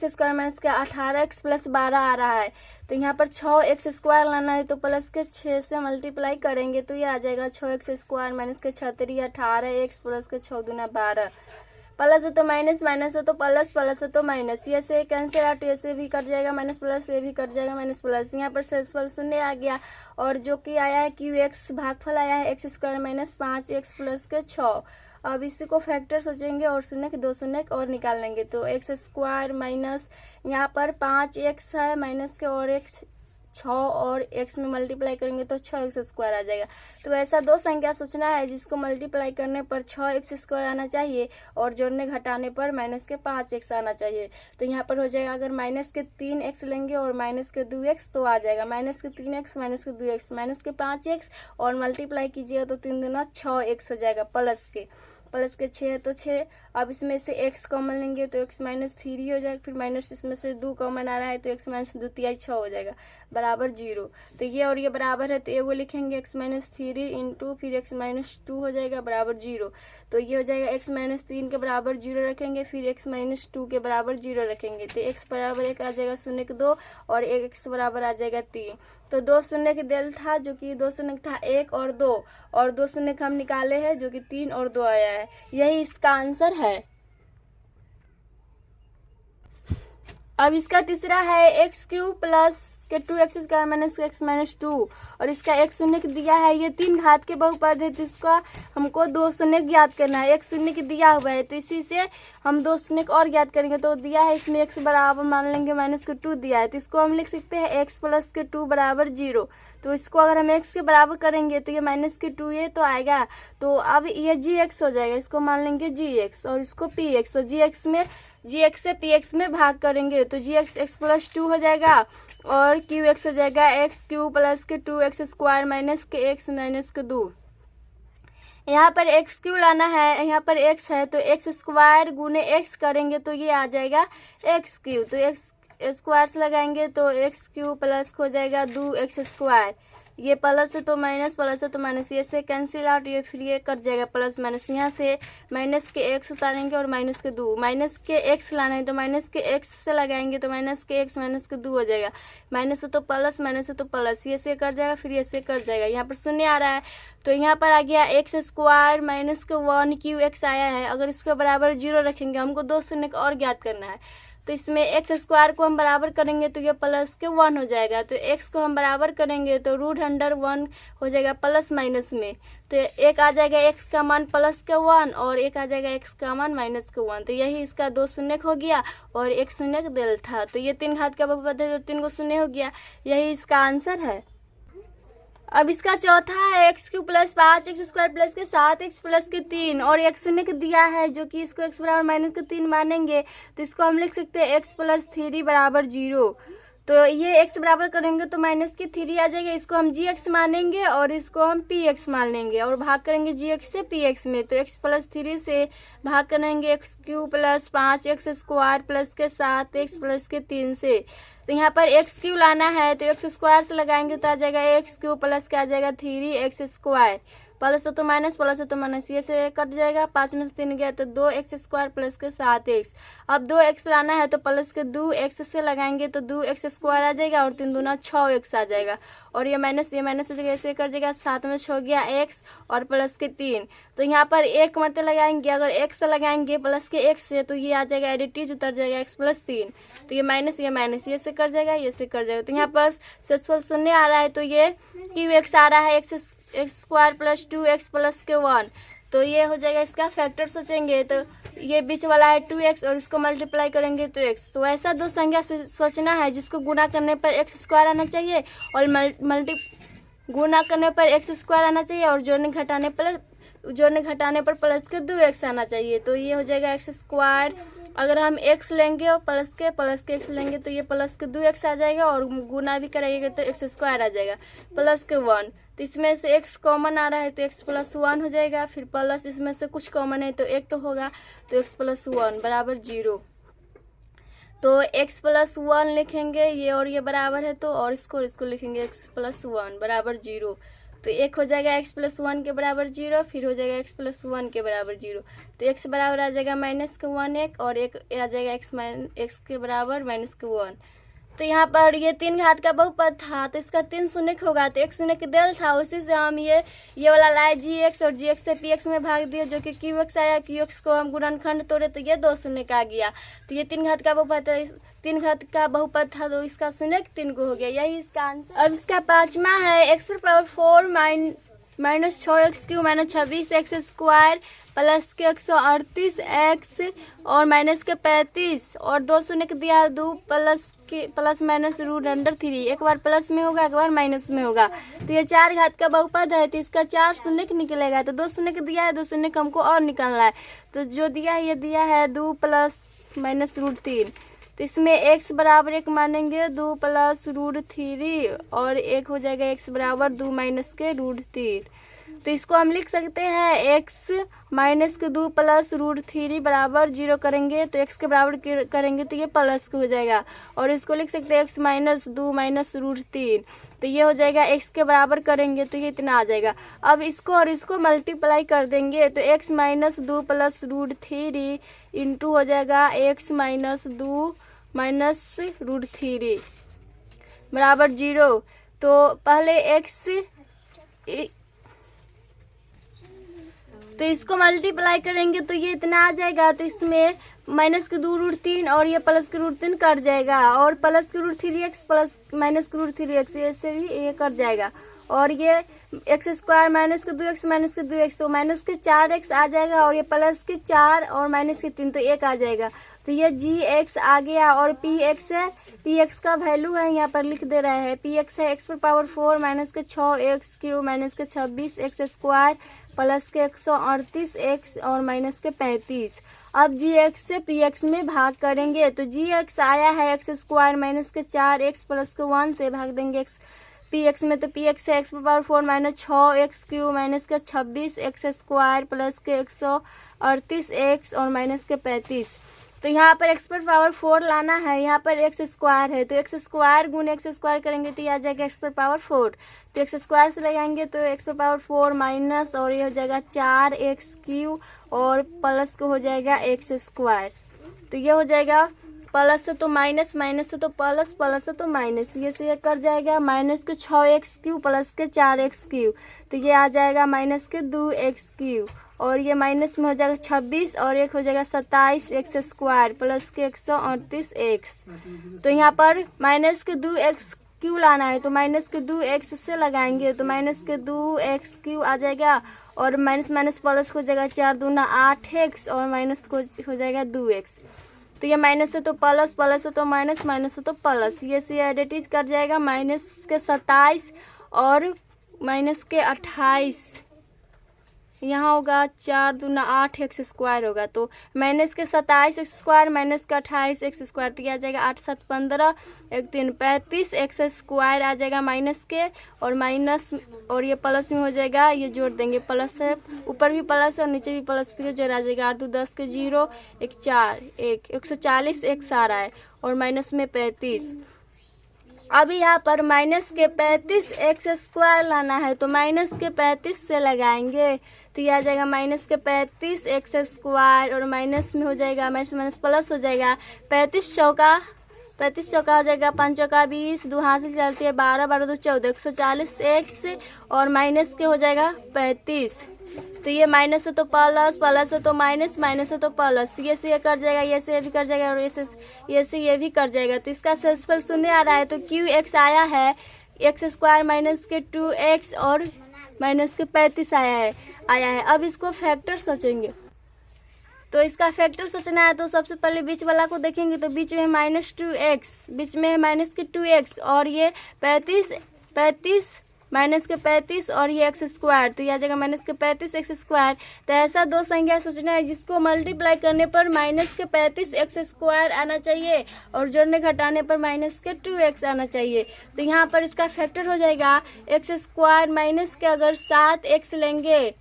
स्क्वायर माइनस का 18x प्लस 12 आ रहा है, तो यहाँ पर 6x स्क्वायर लाना है तो प्लस के 6 से मल्टीप्लाई करेंगे तो ये आ जाएगा 6x स्क्वायर माइनस के 36 18x प्लस के 6 दूना 12, प्लस है तो माइनस, माइनस है तो प्लस, प्लस है तो माइनस, ये से कैंसिल आउट, ये से भी कट जाएगा माइनस प्लस, ये भी कट जाएगा माइनस प्लस, यहाँ पर शेषफल शून्य आ गया और जो कि आया है qx भागफल आया है x square minus 5x plus के 6। अब इसी को फैक्टर सोचेंगे और शून्य के 2 शून्य और निकाल लेंगे तो x स्क्वायर माइनस यहाँ पर 5x है माइनस के और x 6 और x में मल्टीप्लाई करेंगे तो 6x स्क्वायर आ जाएगा। तो ऐसा 2 संख्या सोचना है जिसको मल्टीप्लाई करने पर 6x स्क्वायर आना चाहिए और जोड़ने घटाने पर माइनस के 5x आना चाहिए। तो यहाँ पर हो जाएगा अगर माइनस के 3x लेंगे और माइनस के 2x तो आ जाएगा माइनस के 3x माइनस के 2x माइनस के 5x और मल्टीप्लाई कीजिएगा तो 3 दूना 6x हो जाएगा प्लस के 6 है तो 6। अब इसमें से x कॉमन लेंगे तो x माइनस 3 हो जाएगा, फिर माइनस इसमें से 2 कॉमन आ रहा है तो x माइनस 2 3 6 हो जाएगा बराबर 0। तो ये और ये बराबर है तो एगो लिखेंगे x माइनस 3 इंटू फिर x माइनस 2 हो जाएगा बराबर 0। तो ये हो जाएगा x माइनस 3 के बराबर 0 रखेंगे फिर x माइनस 2 के बराबर 0 रखेंगे तो x बराबर 1 आ जाएगा 0 के 2 और x बराबर आ जाएगा 3। तो 2 शून्य के डेल था जो कि 2 शून्य था 1 और 2 और 2 शून्य का हम निकाले हैं जो कि 3 और 2 आया है, यही इसका आंसर है। अब इसका तीसरा है x क्यूब प्लस के 2x square minus x minus 2 और इसका x शून्य दिया है, ये 3 घात के बहुपद है तो इसका हमको 2 शून्य ज्ञात करना है। x शून्य दिया हुआ है तो इसी से हम 2 शून्य और ज्ञात करेंगे तो दिया है इसमें x बराबर मान लेंगे माइनस के 2 दिया है तो इसको हम लिख सकते हैं x प्लस के 2 बराबर 0। तो इसको अगर हम x के बराबर करेंगे तो ये माइनस के 2 ये तो आएगा, तो अब ये gx हो जाएगा, इसको मान लेंगे gx और इसको px, तो gx से px में भाग करेंगे तो gx x प्लस 2 हो जाएगा और qx हो जाएगा x क्यूब प्लस के 2x स्क्वायर माइनस के x माइनस के 2। यहाँ पर एक्स क्यू लाना है, यहाँ पर एक्स है तो एक्स स्क्वायर गुने एक्स करेंगे तो ये आ जाएगा एक्स क्यू। तो एक्स स्क्वायर से लगाएंगे तो एक्स क्यू प्लस हो जाएगा 2x स्क्वायर। ये प्लस है तो माइनस, प्लस है तो माइनस, ये से कैंसिल आउट, ये फिर ये कट जाएगा प्लस माइनस। यहाँ से माइनस के एक्स उतारेंगे और माइनस के 2, माइनस के एक्स लाना है तो माइनस के एक्स से लगाएंगे तो माइनस के एक्स माइनस के 2 हो जाएगा। माइनस है तो प्लस, माइनस है तो प्लस, ये से कट जाएगा फिर ये से कट जाएगा। यहाँ पर शून्य आ रहा है तो यहाँ पर आ गया एक्स स्क्वायर माइनस के 1 क्यू एक्स आया है। अगर इसके बराबर 0 रखेंगे, हमको 2 शून्य और ज्ञात करना है, तो इसमें एक्स स्क्वायर को हम बराबर करेंगे तो ये प्लस के 1 हो जाएगा। तो एक्स को हम बराबर करेंगे तो √100 हो जाएगा प्लस माइनस में। तो एक आ जाएगा एक्स का मान प्लस के 1 और एक आ जाएगा एक्स का मान माइनस के 1। तो यही इसका 2 शून्य हो गया और एक शून्य दिल था। तो ये 3 घात का बहुपद है तो 3 को शून्य हो गया, यही इसका आंसर है। अब इसका चौथा है x Q plus 5x square plus के 7x प्लस के 3 और एक शून्य के दिया है जो कि इसको x बराबर माइनस के 3 मानेंगे तो इसको हम लिख सकते हैं x प्लस 3 बराबर 0। तो ये x बराबर करेंगे तो माइनस की 3 आ जाएगा, इसको हम gx मानेंगे और इसको हम px मान लेंगे और भाग करेंगे gx से px में। तो x प्लस 3 से भाग करेंगे x Q plus 5x square plus के 7x प्लस के 3 से। तो यहाँ पर एक्स क्यू लाना है तो एक्स स्क्वायर से लगाएंगे तो आ जाएगा एक्स क्यू प्लस के आ जाएगा 3x स्क्वायर, प्लस है तो माइनस, प्लस है तो माइनस, ये से कट जाएगा, 5 में से 3 गया तो 2x स्क्वायर प्लस के 7x। अब 2x लाना है तो प्लस के 2x से लगाएंगे तो 2x स्क्वायर आ जाएगा और 3 दूना 6x आ जाएगा और ये माइनस हो जाएगा, ऐसे कर जाएगा, 7 में 6 गया x और प्लस के 3। तो यहाँ पर एक मरते लगाएंगे, अगर x से लगाएंगे प्लस के x से तो ये आ जाएगा एडिटीज उतर जाएगा x प्लस 3। तो ये माइनस, ये से कर जाएगा, ये से कर जाएगा। तो यहाँ पर सेक्सुअल शून्य आ रहा है तो ये qx आ रहा है X square plus 2x plus के 1। तो ये हो जाएगा इसका फैक्टर सोचेंगे तो ये बीच वाला है 2x और इसको मल्टीप्लाई करेंगे तो x। तो ऐसा दो संख्या सोचना है जिसको गुना करने पर x स्क्वायर आना चाहिए और गुना करने पर x स्क्वायर आना चाहिए और जोड़ने घटाने पर प्लस के 2x आना चाहिए। तो ये हो जाएगा एक्स स्क्वायर, अगर हम x लेंगे और प्लस के x लेंगे तो ये प्लस के 2x आ जाएगा और गुना भी कराइएगा तो x स्क्वायर आ जाएगा प्लस के 1। तो इसमें से x कॉमन आ रहा है तो x प्लस 1 हो जाएगा, फिर प्लस इसमें से कुछ कॉमन है तो 1 तो होगा तो x प्लस 1 बराबर 0। तो x प्लस 1 लिखेंगे ये और ये बराबर है तो और इसको लिखेंगे x प्लस 1 बराबर 0। तो एक हो जाएगा x प्लस 1 के बराबर 0, फिर हो जाएगा x प्लस 1 के बराबर 0। तो x बराबर आ जाएगा माइनस के 1 1 और एक आ जाएगा x के बराबर माइनस के 1। तो यहाँ पर ये 3 घात का बहुपद था तो इसका 3 शून्य होगा तो 1 शून्य दिल था, उसी से हम ये वाला लाए gx और gx से px में भाग दिए जो कि qx आया, qx को हम गुणनखंड तोड़े तो ये 2 शून्य का आ गया। तो ये 3 घात का बहुपद था तो इसका शून्य 3 को हो गया, यही इसका आंसर। अब इसका पांचवा है x power 4 minus 6x Q minus 26x square plus के 138x और माइनस के 35 और 2 शून्य दिया 2 प्लस माइनस √3। एक बार प्लस में होगा एक बार माइनस में होगा। तो ये 4 घात का बहुपद है तो इसका 4 शून्य निकलेगा। तो 2 शून्य दिया है, 2 शून्य हमको और निकालना है। तो जो दिया है ये दिया है 2 प्लस माइनस √3। तो इसमें x बराबर 1 मानेंगे 2 प्लस √3 और 1 हो जाएगा x बराबर 2 माइनस के √3। तो इसको हम लिख सकते हैं x माइनस के 2 प्लस √3 बराबर 0 करेंगे तो x के बराबर करेंगे तो ये प्लस के हो जाएगा और इसको लिख सकते हैं x माइनस 2 माइनस √3। तो ये हो जाएगा x के बराबर करेंगे तो ये इतना आ जाएगा। अब इसको और इसको मल्टीप्लाई कर देंगे तो x माइनस 2 प्लस √3 इंटू हो जाएगा x माइनस 2 माइनस √3 बराबर 0। तो पहले x तो इसको मल्टीप्लाई करेंगे तो ये इतना आ जाएगा। तो इसमें माइनस के 2 √3 और ये प्लस के √3 कट जाएगा और प्लस के √3x प्लस माइनस के √3x ऐसे भी ये कट जाएगा और ये एक्स स्क्वायर माइनस के 2x तो माइनस के 4x आ जाएगा और ये प्लस के 4 और माइनस के 3 तो 1 आ जाएगा। तो ये gx आ गया और px है, px का वैल्यू है यहाँ पर लिख दे रहा है, px है x पावर 4 माइनस के 6x क्यू माइनस के 26x स्क्वायर प्लस के 138x और माइनस के 35। अब gx से px में भाग करेंगे तो gx आया है x स्क्वायर माइनस के 4x प्लस के 1 से भाग देंगे x पी एक्स में तो पी एक्स है x power 4 minus 6 x Q minus के 26 एक्स स्क्वायर प्लस के 138 एक्स और माइनस के 35। तो यहाँ पर एक्स पर पावर 4 लाना है, यहाँ पर एक्स स्क्वायर है तो एक्स स्क्वायर गुण एक्स स्क्वायर करेंगे तो ये आ जाएगा एक्स पर पावर 4। तो एक्स स्क्वायर से लगाएंगे तो एक्स पर पावर 4 माइनस और ये हो जाएगा 4 एक्स क्यू और प्लस को हो जाएगा एक्स स्क्वायर। तो ये हो जाएगा प्लस से तो माइनस, माइनस से तो प्लस, प्लस से तो माइनस, ये से ये कर जाएगा माइनस के 6 एक्स क्यू प्लस के 4 एक्स क्यू। तो ये आ जाएगा माइनस के 2 एक्स क्यू और ये माइनस में हो जाएगा 26 और एक हो जाएगा 27 एक्स स्क्वायर प्लस के 138 एक्स। तो यहाँ पर माइनस के 2 एक्स क्यू लाना है तो माइनस के 2 एक्स से लगाएंगे तो माइनस के 2 एक्स क्यू आ जाएगा और माइनस माइनस प्लस हो जाएगा 4 दूना 8 एक्स और माइनस को हो जाएगा 2 एक्स। तो ये माइनस से तो प्लस, प्लस से तो माइनस, माइनस से तो प्लस, ये से एडिटिज कर जाएगा माइनस के 27 और माइनस के 28, यहाँ होगा 4 दूना 8 एक्स स्क्वायर होगा तो माइनस के 27 एक्स स्क्वायर माइनस के 28 एक्स स्क्वायर तो यह आ जाएगा 8 7 15 1 3 35 एक्स स्क्वायर आ जाएगा माइनस के और माइनस और ये प्लस में हो जाएगा, ये जोड़ देंगे प्लस है, ऊपर भी प्लस है और नीचे भी प्लस तो जोड़ आ जाएगा 8 2 10 के 0 1 4 1 140 एक्स आ रहा है और माइनस में 35। अभी यहाँ पर माइनस के 35 एक्स स्क्वायर लाना है तो माइनस के 35 से लगाएंगे तो यह आ जाएगा माइनस के 35 एक्स स्क्वायर और माइनस में हो जाएगा माइनस माइनस प्लस हो जाएगा 35 चौका हो जाएगा 5 चौका 20, 2 हाथ से चलती है 12 12 2 14 140 एक्स और माइनस के हो जाएगा 35। तो ये माइनस है तो प्लस, प्लस है तो माइनस, माइनस है तो प्लस, ये से ये कर जाएगा, ये से ये भी कर जाएगा और ये से ये भी कर जाएगा। तो इसका सेल्सफल शून्य आ रहा है तो क्यू एक्स आया है एक्स स्क्वायर माइनस के 2 एक्स और माइनस के 35 आया है। अब इसको फैक्टर सोचेंगे तो इसका फैक्टर सोचना है तो सबसे पहले बीच वाला को देखेंगे तो बीच में माइनस 2 एक्स, बीच में है माइनस के 2 एक्स और ये 35 माइनस के 35 और ये एक्स स्क्वायर तो यह आ जाएगा माइनस के 35 एक्स स्क्वायर। तो ऐसा दो संख्या सोचना है जिसको मल्टीप्लाई करने पर माइनस के 35 एक्स स्क्वायर आना चाहिए और जोड़ने घटाने पर माइनस के 2 एक्स आना चाहिए। तो यहाँ पर इसका फैक्टर हो जाएगा एक्स स्क्वायर माइनस के अगर 7 एक्स लेंगे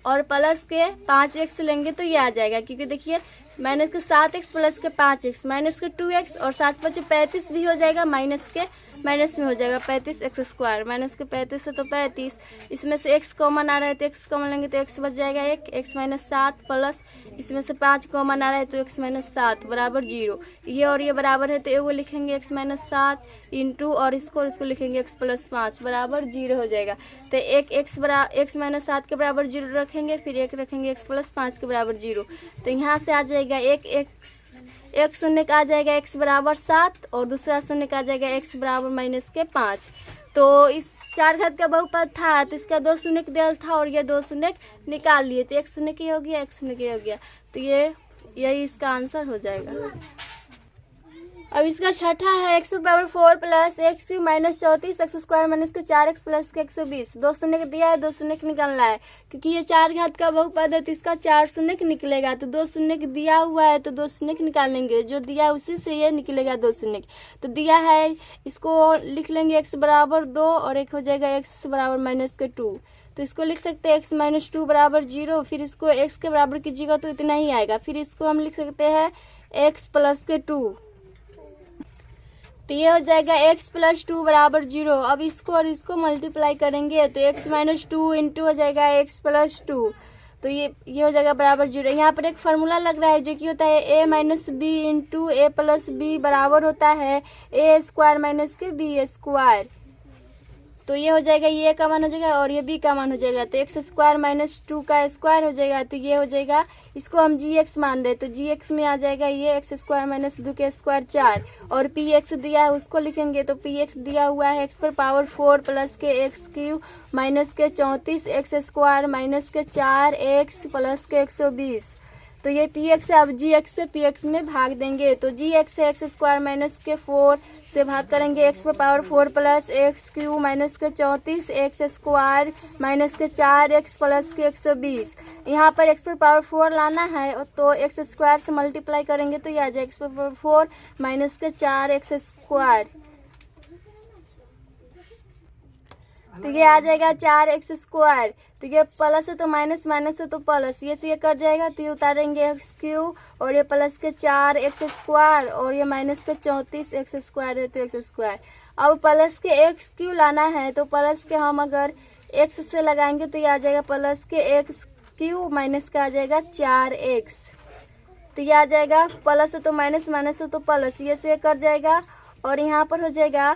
और प्लस के 5 एक्स लेंगे तो ये आ जाएगा, क्योंकि देखिए माइनस के 7 एक्स प्लस के 5 एक्स माइनस के 2 एक्स और 7 5 35 भी हो जाएगा, माइनस में हो जाएगा 35 एक्स स्क्वायर माइनस के 35 से तो 35, इसमें से एक्स कॉमन आ रहा है तो एक्स कॉमन लेंगे तो एक्स बच जाएगा 1 एक्स माइनस 7 प्लस इसमें से 5 कॉमन आ रहा है तो एक्स माइनस 7 बराबर 0। ये और ये बराबर है तो एगो लिखेंगे एक्स माइनस 7 इंटू और इसको लिखेंगे एक्स प्लस 5 बराबर 0 हो जाएगा। तो एक एक्स माइनस 7 के बराबर 0 रखेंगे, फिर एक रखेंगे एक्स प्लस 5 के बराबर 0। तो यहाँ से आ जाएगा एक शून्य का आ जाएगा एक्स बराबर 7 और दूसरा शून्य का आ जाएगा एक्स बराबर माइनस के 5। तो इस 4 घात का बहुपद था तो इसका 2 शून्य दिया था और ये 2 शून्य निकाल लिए तो 1 शून्य की हो गया 1 शून्य की हो गया, तो यही इसका आंसर हो जाएगा। अब इसका छठा है x power 4 plus x Q minus 34 x square minus के 4 एक्स प्लस के 120। 2 शून्य का दिया है 2 शून्य का निकालना है, क्योंकि ये 4 घात का बहुपद है तो इसका 4 शून्य का निकलेगा। तो 2 शून्य का दिया हुआ है तो 2 शून्य का निकालेंगे, जो दिया है उसी से ये निकलेगा 2 शून्य का। तो दिया है इसको लिख लेंगे एक्स बराबर 2 और एक हो जाएगा एक्स बराबर माइनस के 2। तो इसको लिख सकते हैं एक्स माइनस 2 बराबर 0, फिर इसको एक्स के बराबर कीजिएगा तो इतना ही आएगा। फिर इसको हम लिख सकते हैं एक्स प्लस के 2, तो ये हो जाएगा x प्लस 2 बराबर 0। अब इसको और इसको मल्टीप्लाई करेंगे तो x माइनस 2 इंटू हो जाएगा x प्लस 2, तो ये हो जाएगा बराबर 0। यहाँ पर एक फार्मूला लग रहा है जो कि होता है a minus B into A plus B बराबर होता है ए स्क्वायर माइनस के बी स्क्वायर। तो ये हो जाएगा, ये का मान हो जाएगा और ये बी का मान हो जाएगा, तो एक्स स्क्वायर माइनस 2 का स्क्वायर हो जाएगा। तो ये हो जाएगा, इसको हम जी एक्स मान रहे तो जी एक्स में आ जाएगा ये एक्स स्क्वायर माइनस 2 के स्क्वायर 4 और पी एक्स दिया है उसको लिखेंगे तो पी एक्स दिया हुआ है एक्स पर पावर 4 प्लस के एक्स क्यू माइनस के 34 एक्स स्क्वायर माइनस के 4 एक्स प्लस के 120। तो ये पी एक्स है, अब जी एक्स से पी एक्स में भाग देंगे तो जी एक्स है एक्स स्क्वायर माइनस के 4 से भाग करेंगे एक्स पर power 4 plus x Q minus के 34 एक्स स्क्वायर माइनस के 4 एक्स प्लस के 120। यहाँ पर एक्स पर पावर 4 लाना है तो एक्स स्क्वायर से मल्टीप्लाई करेंगे तो ये आ जाए एक्स पर पावर 4 माइनस के 4 एक्स स्क्वायर। तो ये आ जाएगा 4x²। तो ये प्लस है तो माइनस, माइनस है तो प्लस, ये से ये कट जाएगा तो ये उतारेंगे x³ और ये प्लस के 4x² और ये माइनस के 34x² है तो x²। अब प्लस के x³ लाना है तो प्लस के हम अगर x से लगाएंगे तो ये आ जाएगा प्लस के x³ माइनस का आ जाएगा 4x। तो ये आ जाएगा प्लस है तो माइनस, माइनस है तो प्लस, ये से कट जाएगा और यहाँ पर हो जाएगा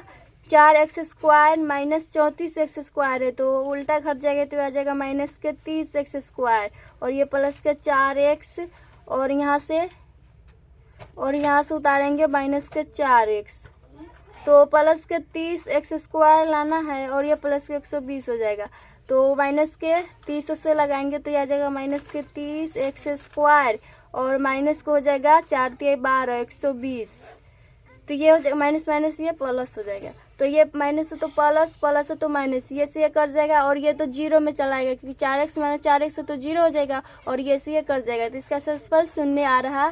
4x² माइनस 34x² है तो उल्टा घट जाएगा तो आ जाएगा माइनस के 30x² और ये प्लस के 4x और यहाँ से उतारेंगे माइनस के 4x। तो प्लस के 30x² लाना है और ये प्लस के 120 हो जाएगा। तो माइनस के 30 से लगाएंगे तो ये आ जाएगा माइनस के 30x² और माइनस को हो जाएगा 4 × 12 120। तो ये हो जाएगा माइनस, माइनस ये प्लस हो जाएगा। तो ये माइनस है तो प्लस, प्लस है तो माइनस, ये से ये कट जाएगा और ये तो जीरो में चला जाएगा क्योंकि 4x माइनस 4x है तो जीरो हो जाएगा और ये से ये कट जाएगा। तो इसका शेषफल 0 आ रहा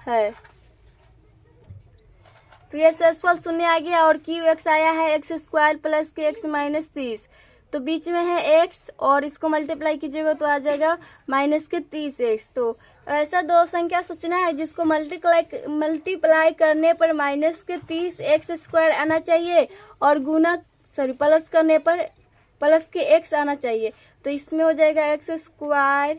है। तो ये शेषफल 0 आ गया और QX आया है x² प्लस के x माइनस 30। तो बीच में है x और इसको मल्टीप्लाई कीजिएगा तो आ जाएगा माइनस के 30x। तो ऐसा दो संख्या सोचना है जिसको मल्टीप्लाई करने पर माइनस के 30x² आना चाहिए और प्लस करने पर प्लस के x आना चाहिए। तो इसमें हो जाएगा x²।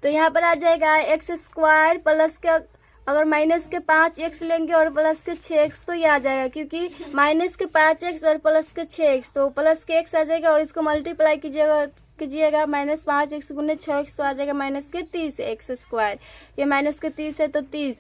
तो यहाँ पर आ जाएगा x² प्लस के अगर माइनस के 5x लेंगे और प्लस के 6x तो ये आ जाएगा क्योंकि माइनस के 5x और प्लस के 6x तो प्लस के x आ जाएगा और इसको मल्टीप्लाई कीजिएगा माइनस 5x गुने 6x तो आ जाएगा माइनस के 30x²। ये माइनस के 30 है तो 30।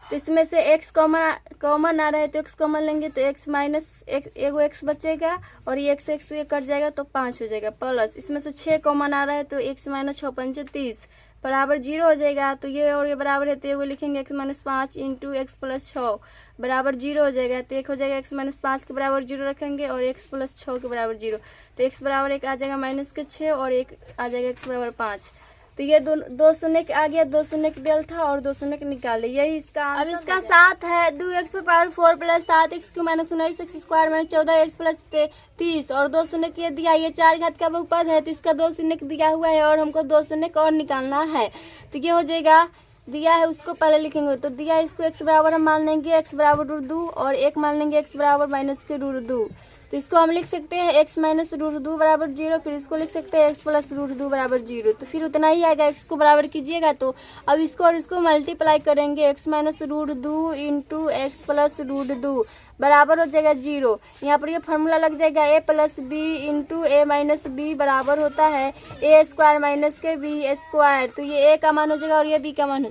तो इसमें से x कॉमन आ रहा है तो x कॉमन लेंगे तो x माइनस एगो x बचेगा और ये x ये कट जाएगा तो 5 हो जाएगा प्लस इसमें से 6 कॉमन आ रहा है तो x माइनस 6 × 5 = 30 बराबर 0 हो जाएगा। तो ये और ये बराबर है तो ये लिखेंगे x minus 5 into x plus 6 बराबर 0 हो जाएगा। तो एक हो जाएगा x माइनस 5 के बराबर 0 रखेंगे और x प्लस 6 के बराबर 0। तो x बराबर 1 आ जाएगा माइनस के 6 और 1 आ जाएगा x बराबर 5। तो ये दो शून्य के आ गया, 2 शून्य के डेल था और 2 शून्य के निकाले, यही इसका। अब इसका 7 है 2x⁴ plus 7x³ minus 19x² minus 14x plus 30 और 2 शून्य के दिया। ये 4 घात का बहुपद है तो इसका 2 शून्य दिया हुआ है और हमको 2 शून्य और निकालना है। तो ये हो जाएगा दिया है उसको पहले लिखेंगे तो दिया है इसको x बराबर हम मान लेंगे x बराबर √2 और 1 मान लेंगे x बराबर माइनस के √2। तो इसको हम लिख सकते हैं x माइनस √2 बराबर 0। फिर इसको लिख सकते हैं x प्लस √2 बराबर 0। तो फिर उतना ही आएगा, x को बराबर कीजिएगा तो अब इसको और इसको मल्टीप्लाई करेंगे x minus √2 into x plus √2 बराबर हो जाएगा 0। यहाँ पर ये फार्मूला लग जाएगा a plus B into a minus B बराबर होता है a² माइनस के b²। तो ये a का मान हो जाएगा और ये b का मान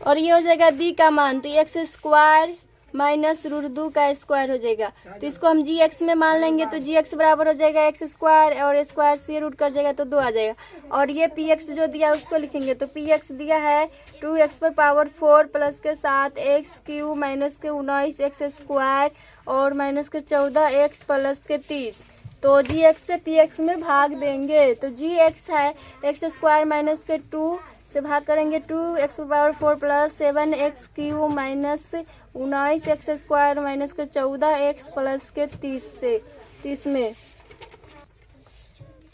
और ये हो जाएगा b का मान। तो x² माइनस √2 का स्क्वायर हो जाएगा। तो इसको हम gx में मान लेंगे तो gx बराबर हो जाएगा x² और स्क्वायर से रूट कर जाएगा तो 2 आ जाएगा और ये px जो दिया उसको लिखेंगे। तो px दिया है 2x⁴ प्लस के 7x³ माइनस के 19x² और माइनस के 14x प्लस के 30। तो gx से px में भाग देंगे तो gx है x² माइनस के 2 से भाग करेंगे 2x⁴ plus 7x³ minus 19x² minus के 14x प्लस के 30 में।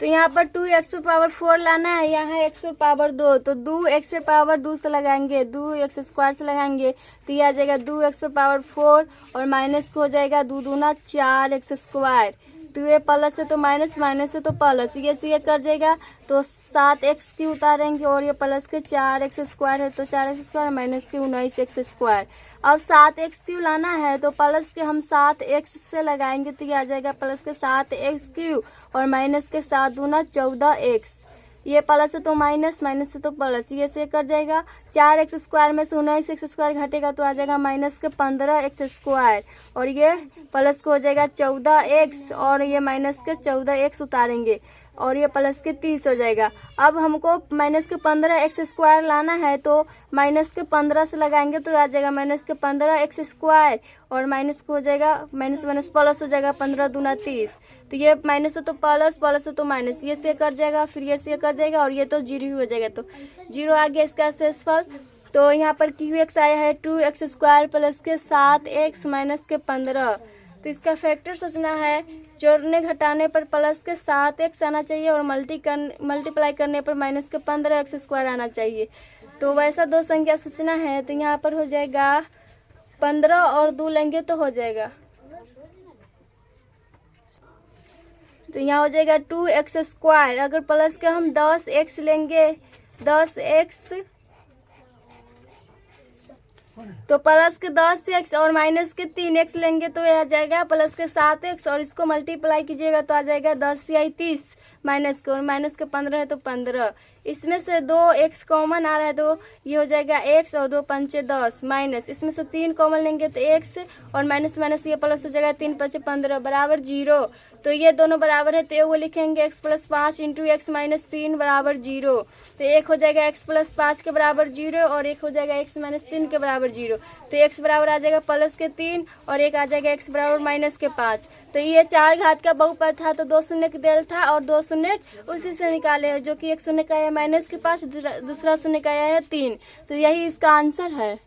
तो यहाँ पर 2x⁴ लाना है, यहाँ है x⁴ 2 तो 2x⁴ से लगाएंगे 2x² से लगाएंगे तो ये आ जाएगा 2x⁴ और माइनस को हो जाएगा 2 दूना 4x²। तो ये प्लस है तो माइनस, माइनस है तो प्लस, ये से ये कर जाएगा तो 7x³ उतारेंगे और ये प्लस के 4x² है तो 4x² माइनस के 19x²। अब 7x³ लाना है तो प्लस के हम 7x से लगाएंगे तो ये आ जाएगा प्लस के 7x³ और माइनस के 7 दूना 14x। ये प्लस है तो माइनस, माइनस है तो प्लस, ये से कर जाएगा 4x² में से 19x² घटेगा तो आ जाएगा माइनस के 15x² और ये प्लस को हो जाएगा 14x और ये माइनस के 14x उतारेंगे और ये प्लस के 30 हो जाएगा। अब हमको माइनस के 15x² लाना है तो माइनस के 15 से लगाएंगे तो आ जाएगा माइनस के 15x² और माइनस को हो जाएगा माइनस माइनस प्लस हो जाएगा 15 दूना 30। तो ये माइनस हो तो प्लस, प्लस हो तो माइनस, ये से कर जाएगा फिर ये से कर जाएगा और ये तो 0 हो जाएगा। तो 0 आ गया इसका शेषफल। तो यहाँ पर QX आया है 2x² प्लस के 7x माइनस के 15 तो इसका फैक्टर सोचना है, जोड़ने घटाने पर प्लस के 7x आना चाहिए और मल्टीप्लाई करने पर माइनस के 15x² आना चाहिए। तो वैसा दो संख्या सोचना है। तो यहाँ पर हो जाएगा 15 और 2 लेंगे तो हो जाएगा, तो यहाँ हो जाएगा 2x²। अगर प्लस के हम 10x लेंगे, 10x, तो प्लस के 10x और माइनस के 3x लेंगे तो यह आ जाएगा प्लस के 7x, और इसको मल्टीप्लाई कीजिएगा तो आ जाएगा 10 या 30, माइनस के, और माइनस के 15 है तो 15। इसमें से 2x कॉमन आ रहा है तो ये हो जाएगा x, और 2 पंचे 10, माइनस इसमें से 3 कॉमन लेंगे तो x, और माइनस माइनस ये प्लस हो जाएगा, 3 पंचे 15 बराबर 0। तो ये दोनों बराबर है तो एगो लिखेंगे x + 5 × x - 3 बराबर 0। तो एक हो जाएगा x + 5 के बराबर 0 और एक हो जाएगा x - 3 के बराबर 0। तो x बराबर आ जाएगा प्लस के 3 और एक आ जाएगा x बराबर माइनस के 5। तो ये 4 घात का बहुपद था तो 2 शून्य देल था और 2 शून्य उसी से निकाले हैं, जो कि एक शून्य का आया माइनस के 5, दूसरा शून्य का आया है 3। तो यही इसका आंसर है।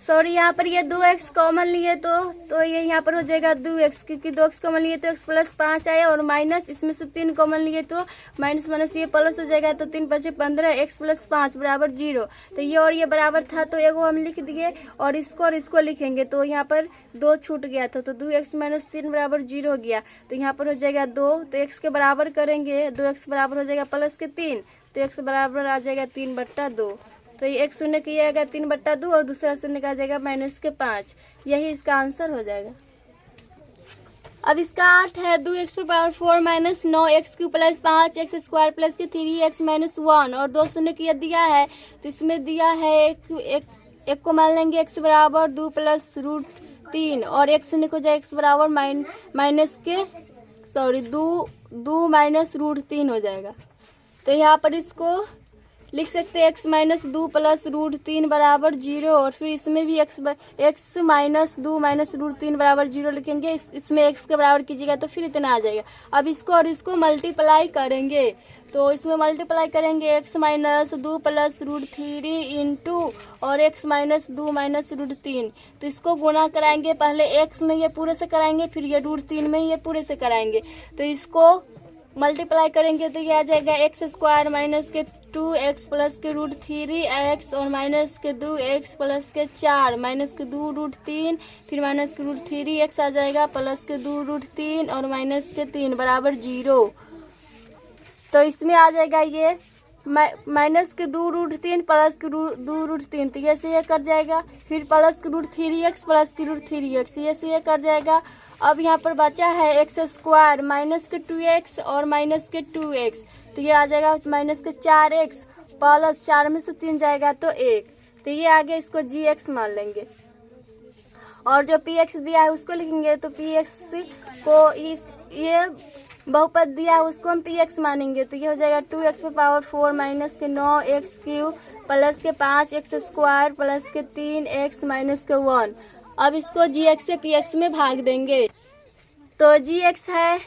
सॉरी, यहाँ पर ये 2x कॉमन लिए तो ये यहाँ पर हो जाएगा 2x, क्योंकि 2x कॉमन लिए तो x + 5 आया, और माइनस इसमें से 3 कॉमन लिए तो माइनस माइनस ये प्लस हो जाएगा, तो 3 पंचे 15, x + 5 बराबर 0। तो ये और ये बराबर था तो एगो हम लिख दिए और इसको लिखेंगे, तो यहाँ पर 2 छूट गया था तो 2x - 3 बराबर 0 हो गया। तो यहाँ पर हो जाएगा 2, तो x के बराबर करेंगे, 2x बराबर हो जाएगा प्लस के 3, तो x बराबर आ जाएगा 3/2। तो ये एक शून्य किया जाएगा 3/2 और दूसरा शून्य का आ जाएगा माइनस के 5। यही इसका आंसर हो जाएगा। अब इसका 8 है 2x ⁴ - 9x³ + 5x² + 3x - 1 और 2 शून्य किया दिया है, तो इसमें दिया है एक को मान लेंगे x बराबर 2 + √3 और एक शून्य को जाए x बराबर दो माइनस √3 हो जाएगा। तो यहाँ पर इसको लिख सकते हैं x - 2 + √3 बराबर 0, और फिर इसमें भी x - 2 - √3 बराबर 0 लिखेंगे। इसमें x के बराबर कीजिएगा तो फिर इतना आ जाएगा। अब इसको और इसको मल्टीप्लाई करेंगे, तो इसमें मल्टीप्लाई करेंगे x - 2 + √3 इंटू और x - 2 - √3। तो इसको गुणा कराएंगे, पहले x में ये पूरे से कराएंगे, फिर ये √3 में ये पूरे से कराएंगे। तो इसको मल्टीप्लाई करेंगे तो ये आ जाएगा x² माइनस के 2x प्लस के √3x और माइनस के 2x प्लस के 4 माइनस के 2 √3 फिर माइनस के √3x आ जाएगा प्लस के 2 √3 और माइनस के 3 बराबर 0। तो इसमें आ जाएगा ये माइनस के 2 √3 प्लस के 2 √3, तो ये से ये कर जाएगा। फिर प्लस के √3x प्लस के √3x ये से ये कर जाएगा। अब यहाँ पर बचा है x² माइनस के 2x और माइनस के 2x, तो ये आ जाएगा माइनस के 4x प्लस 4 में से 3 जाएगा तो 1, तो ये आगे इसको gx मान लेंगे और जो px दिया है उसको लिखेंगे। तो px को ये बहुपद दिया है उसको हम px मानेंगे, तो ये हो जाएगा 2x⁴ माइनस के 9x³ प्लस के 5x² प्लस के 3x माइनस के 1। अब इसको gx से px में भाग देंगे, तो gx है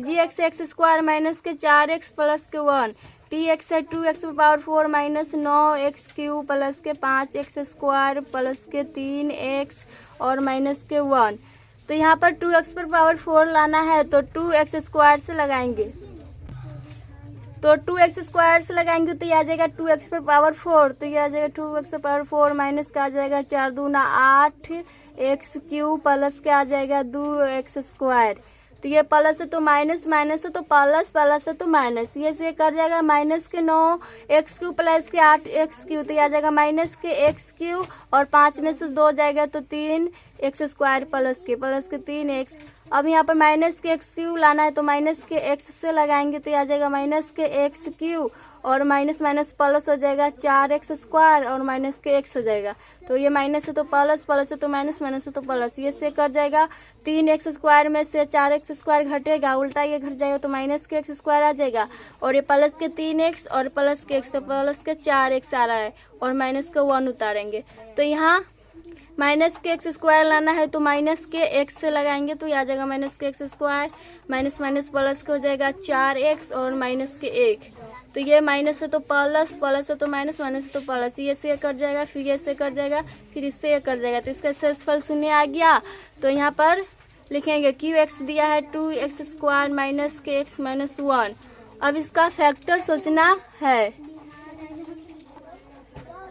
gx x² माइनस के 4x प्लस के 1, px है 2x⁴ माइनस 9x³ प्लस के 5x² प्लस के 3x और माइनस के 1। तो यहाँ पर 2x⁴ लाना है तो 2x² से लगाएंगे, तो 2x² से लगाएंगे तो ये आ जाएगा 2x⁴, तो ये आ जाएगा 2x⁴ माइनस का आ जाएगा 4 दूना 8x³ प्लस के आ जाएगा 2x²। तो ये प्लस है तो माइनस, माइनस है तो प्लस, प्लस है तो माइनस, ये से कर जाएगा माइनस के 9x³ प्लस के 8x³, तो ये आ जाएगा माइनस के x³ और 5 में से 2 जाएगा तो 3x² प्लस के 3x। अब यहाँ पर माइनस के x³ लाना है तो माइनस के x से लगाएंगे तो ये आ जाएगा माइनस के x³ और माइनस माइनस प्लस हो जाएगा 4x² और माइनस के x हो जाएगा। तो ये माइनस है तो प्लस, प्लस है तो माइनस, माइनस है तो प्लस, ये से कर जाएगा 3x² में से 4x² घटेगा, उल्टा ये घट जाएगा तो माइनस के x² आ जाएगा और ये प्लस के 3x और प्लस के x, तो प्लस के 4x आ रहा है और माइनस का 1 उतारेंगे। तो यहाँ माइनस के एक्स स्क्वायर लाना है तो माइनस के एक्स से लगाएंगे तो ये आ जाएगा माइनस के x square, minus minus plus के हो जाएगा 4x और माइनस के 1। तो ये माइनस है तो प्लस, प्लस है तो माइनस, माइनस है तो प्लस, ये से कट जाएगा, फिर ये से कट जाएगा, फिर इससे ये कट जाएगा। तो इसका शेषफल 0 आ गया। तो यहाँ पर लिखेंगे क्यू एक्स दिया है 2x स्क्वायर माइनस के एक्स माइनस 1। अब इसका फैक्टर सोचना है,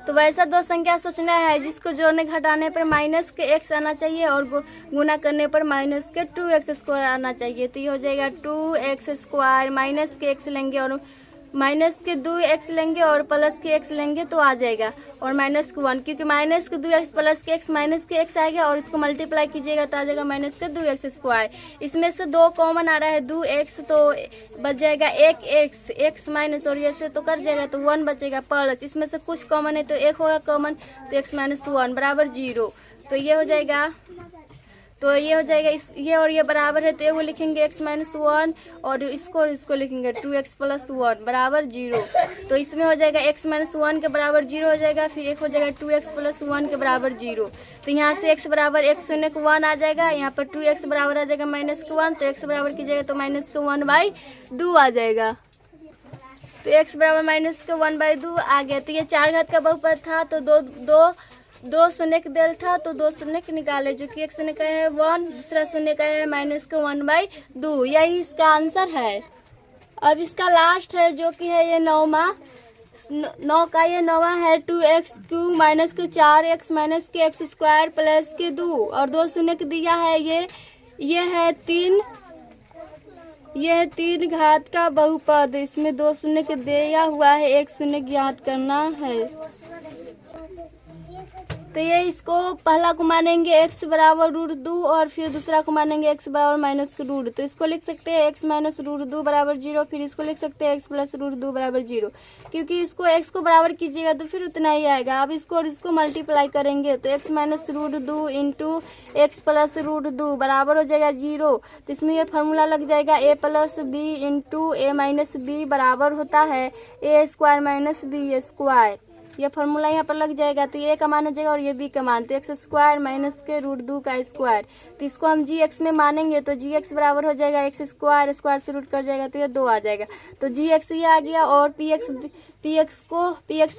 तो वैसा दो संख्या सोचना है जिसको जोड़ने घटाने पर माइनस के एक्स आना चाहिए और गुना करने पर माइनस के 2x स्क्वायर आना चाहिए। तो ये हो जाएगा 2x स्क्वायर माइनस के एक्स लेंगे और माइनस के 2x लेंगे और प्लस के x लेंगे तो आ जाएगा, और माइनस के 1, क्योंकि माइनस के 2x प्लस के x माइनस के x आएगा और इसको मल्टीप्लाई कीजिएगा तो आ जाएगा माइनस के 2x स्क्वायर। इसमें से 2 कॉमन आ रहा है 2x, तो बच जाएगा 1x, x माइनस और ये से तो कट जाएगा तो 1 बचेगा प्लस, इसमें से कुछ कॉमन है तो 1 होगा कॉमन, तो x माइनस 1 बराबर 0। तो ये हो जाएगा, तो ये हो जाएगा ये और ये बराबर है तो एगो लिखेंगे x माइनस 1 और इसको लिखेंगे 2x प्लस 1 बराबर 0। तो इसमें हो जाएगा x माइनस 1 के बराबर 0 हो जाएगा, फिर एक हो जाएगा 2x प्लस 1 के बराबर 0। तो यहाँ से x बराबर 1 शून्य को 1 आ जाएगा, यहाँ पर 2x बराबर आ जाएगा माइनस के 1, तो x बराबर कीजिएगा तो माइनस के 1/2 आ जाएगा। तो x बराबर माइनस के 1/2 आ गया। तो ये 4 घात का बहुपद था तो दो शून्य के देल था तो 2 शून्य के निकाले, जो कि एक शून्य का है 1, दूसरा शून्य का है माइनस के 1/2। यही इसका आंसर है। अब इसका लास्ट है जो कि है ये 9 का ये 9वां है 2x क्यूब माइनस के 4x माइनस के x स्क्वायर प्लस के 2 और 2 शून्य के दिया है। ये है 3 घात का बहुपद, इसमें 2 शून्य के दिया हुआ है, 1 शून्य ज्ञात करना है। तो ये इसको पहला को मानेंगे x बराबर √2 और फिर दूसरा को मानेंगे x बराबर माइनस के √2। तो इसको लिख सकते हैं x माइनस √2 बराबर 0, फिर इसको लिख सकते हैं x प्लस √2 बराबर 0, क्योंकि इसको x को बराबर कीजिएगा तो फिर उतना ही आएगा। अब इसको और इसको मल्टीप्लाई करेंगे तो x minus √2 into x plus √2 बराबर हो जाएगा 0। तो इसमें ये फार्मूला लग जाएगा a plus B into A minus B बराबर होता है a square minus B square. ये फार्मूला यहाँ पर लग जाएगा तो ये का मान हो जाएगा और ये बी का मान, तो x स्क्वायर माइनस के √2 का स्क्वायर। तो इसको हम gx में मानेंगे तो gx बराबर हो जाएगा x स्क्वायर, स्क्वायर से रूट कर जाएगा तो ये 2 आ जाएगा। तो gx ये आ गया और px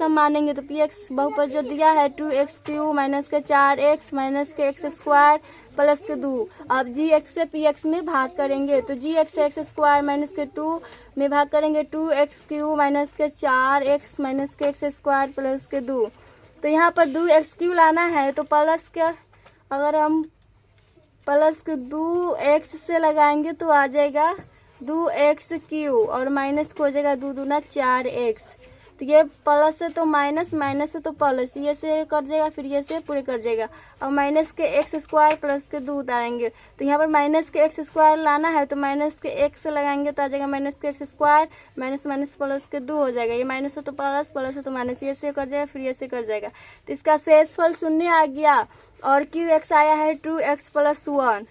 हम मानेंगे तो px बहुपद जो दिया है 2x क्यूब माइनस के 4x माइनस के x स्क्वायर प्लस के 2। अब gx से px में भाग करेंगे तो gx से x स्क्वायर माइनस के 2 में भाग करेंगे 2x क्यूब माइनस के 4x माइनस के x स्क्वायर प्लस के 2। तो यहाँ पर 2x क्यूब लाना है तो प्लस के, अगर हम प्लस के 2x से लगाएंगे तो आ जाएगा 2x क्यूब और माइनस को हो जाएगा 2 दूना 4x। तो ये प्लस है तो माइनस, माइनस है तो प्लस, ये से कट जाएगा फिर ये से पूरे कट जाएगा। और माइनस के x स्क्वायर प्लस के 2 उतारेंगे तो यहाँ पर माइनस के x स्क्वायर लाना है तो माइनस के x से लगाएंगे तो आ जाएगा माइनस के x square minus minus plus के 2 हो जाएगा। ये माइनस है तो प्लस, प्लस है तो माइनस, ये से कट जाएगा फिर ये से कट जाएगा। तो इसका शेषफल 0 आ गया और QX आया है 2x प्लस 1।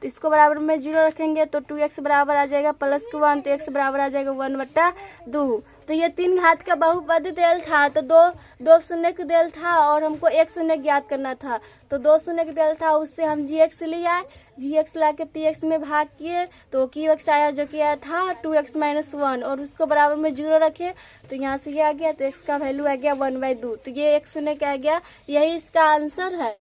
तो इसको बराबर में 0 रखेंगे तो 2x बराबर आ जाएगा प्लस के 1, तो x बराबर आ जाएगा 1/2। तो ये 3 घात का बहुपद देल था तो दो शून्य के देल था और हमको 1 शून्य ज्ञात करना था, तो 2 शून्य के देल था उससे हम gx ले आए, gx ला के px में भाग किए तो qx आया जो कि आया था 2x माइनस 1 और उसको बराबर में 0 रखे तो यहाँ से ये आ गया तो x का वैल्यू आ गया 1/2। तो ये 1 शून्य का आ गया, यही इसका आंसर है।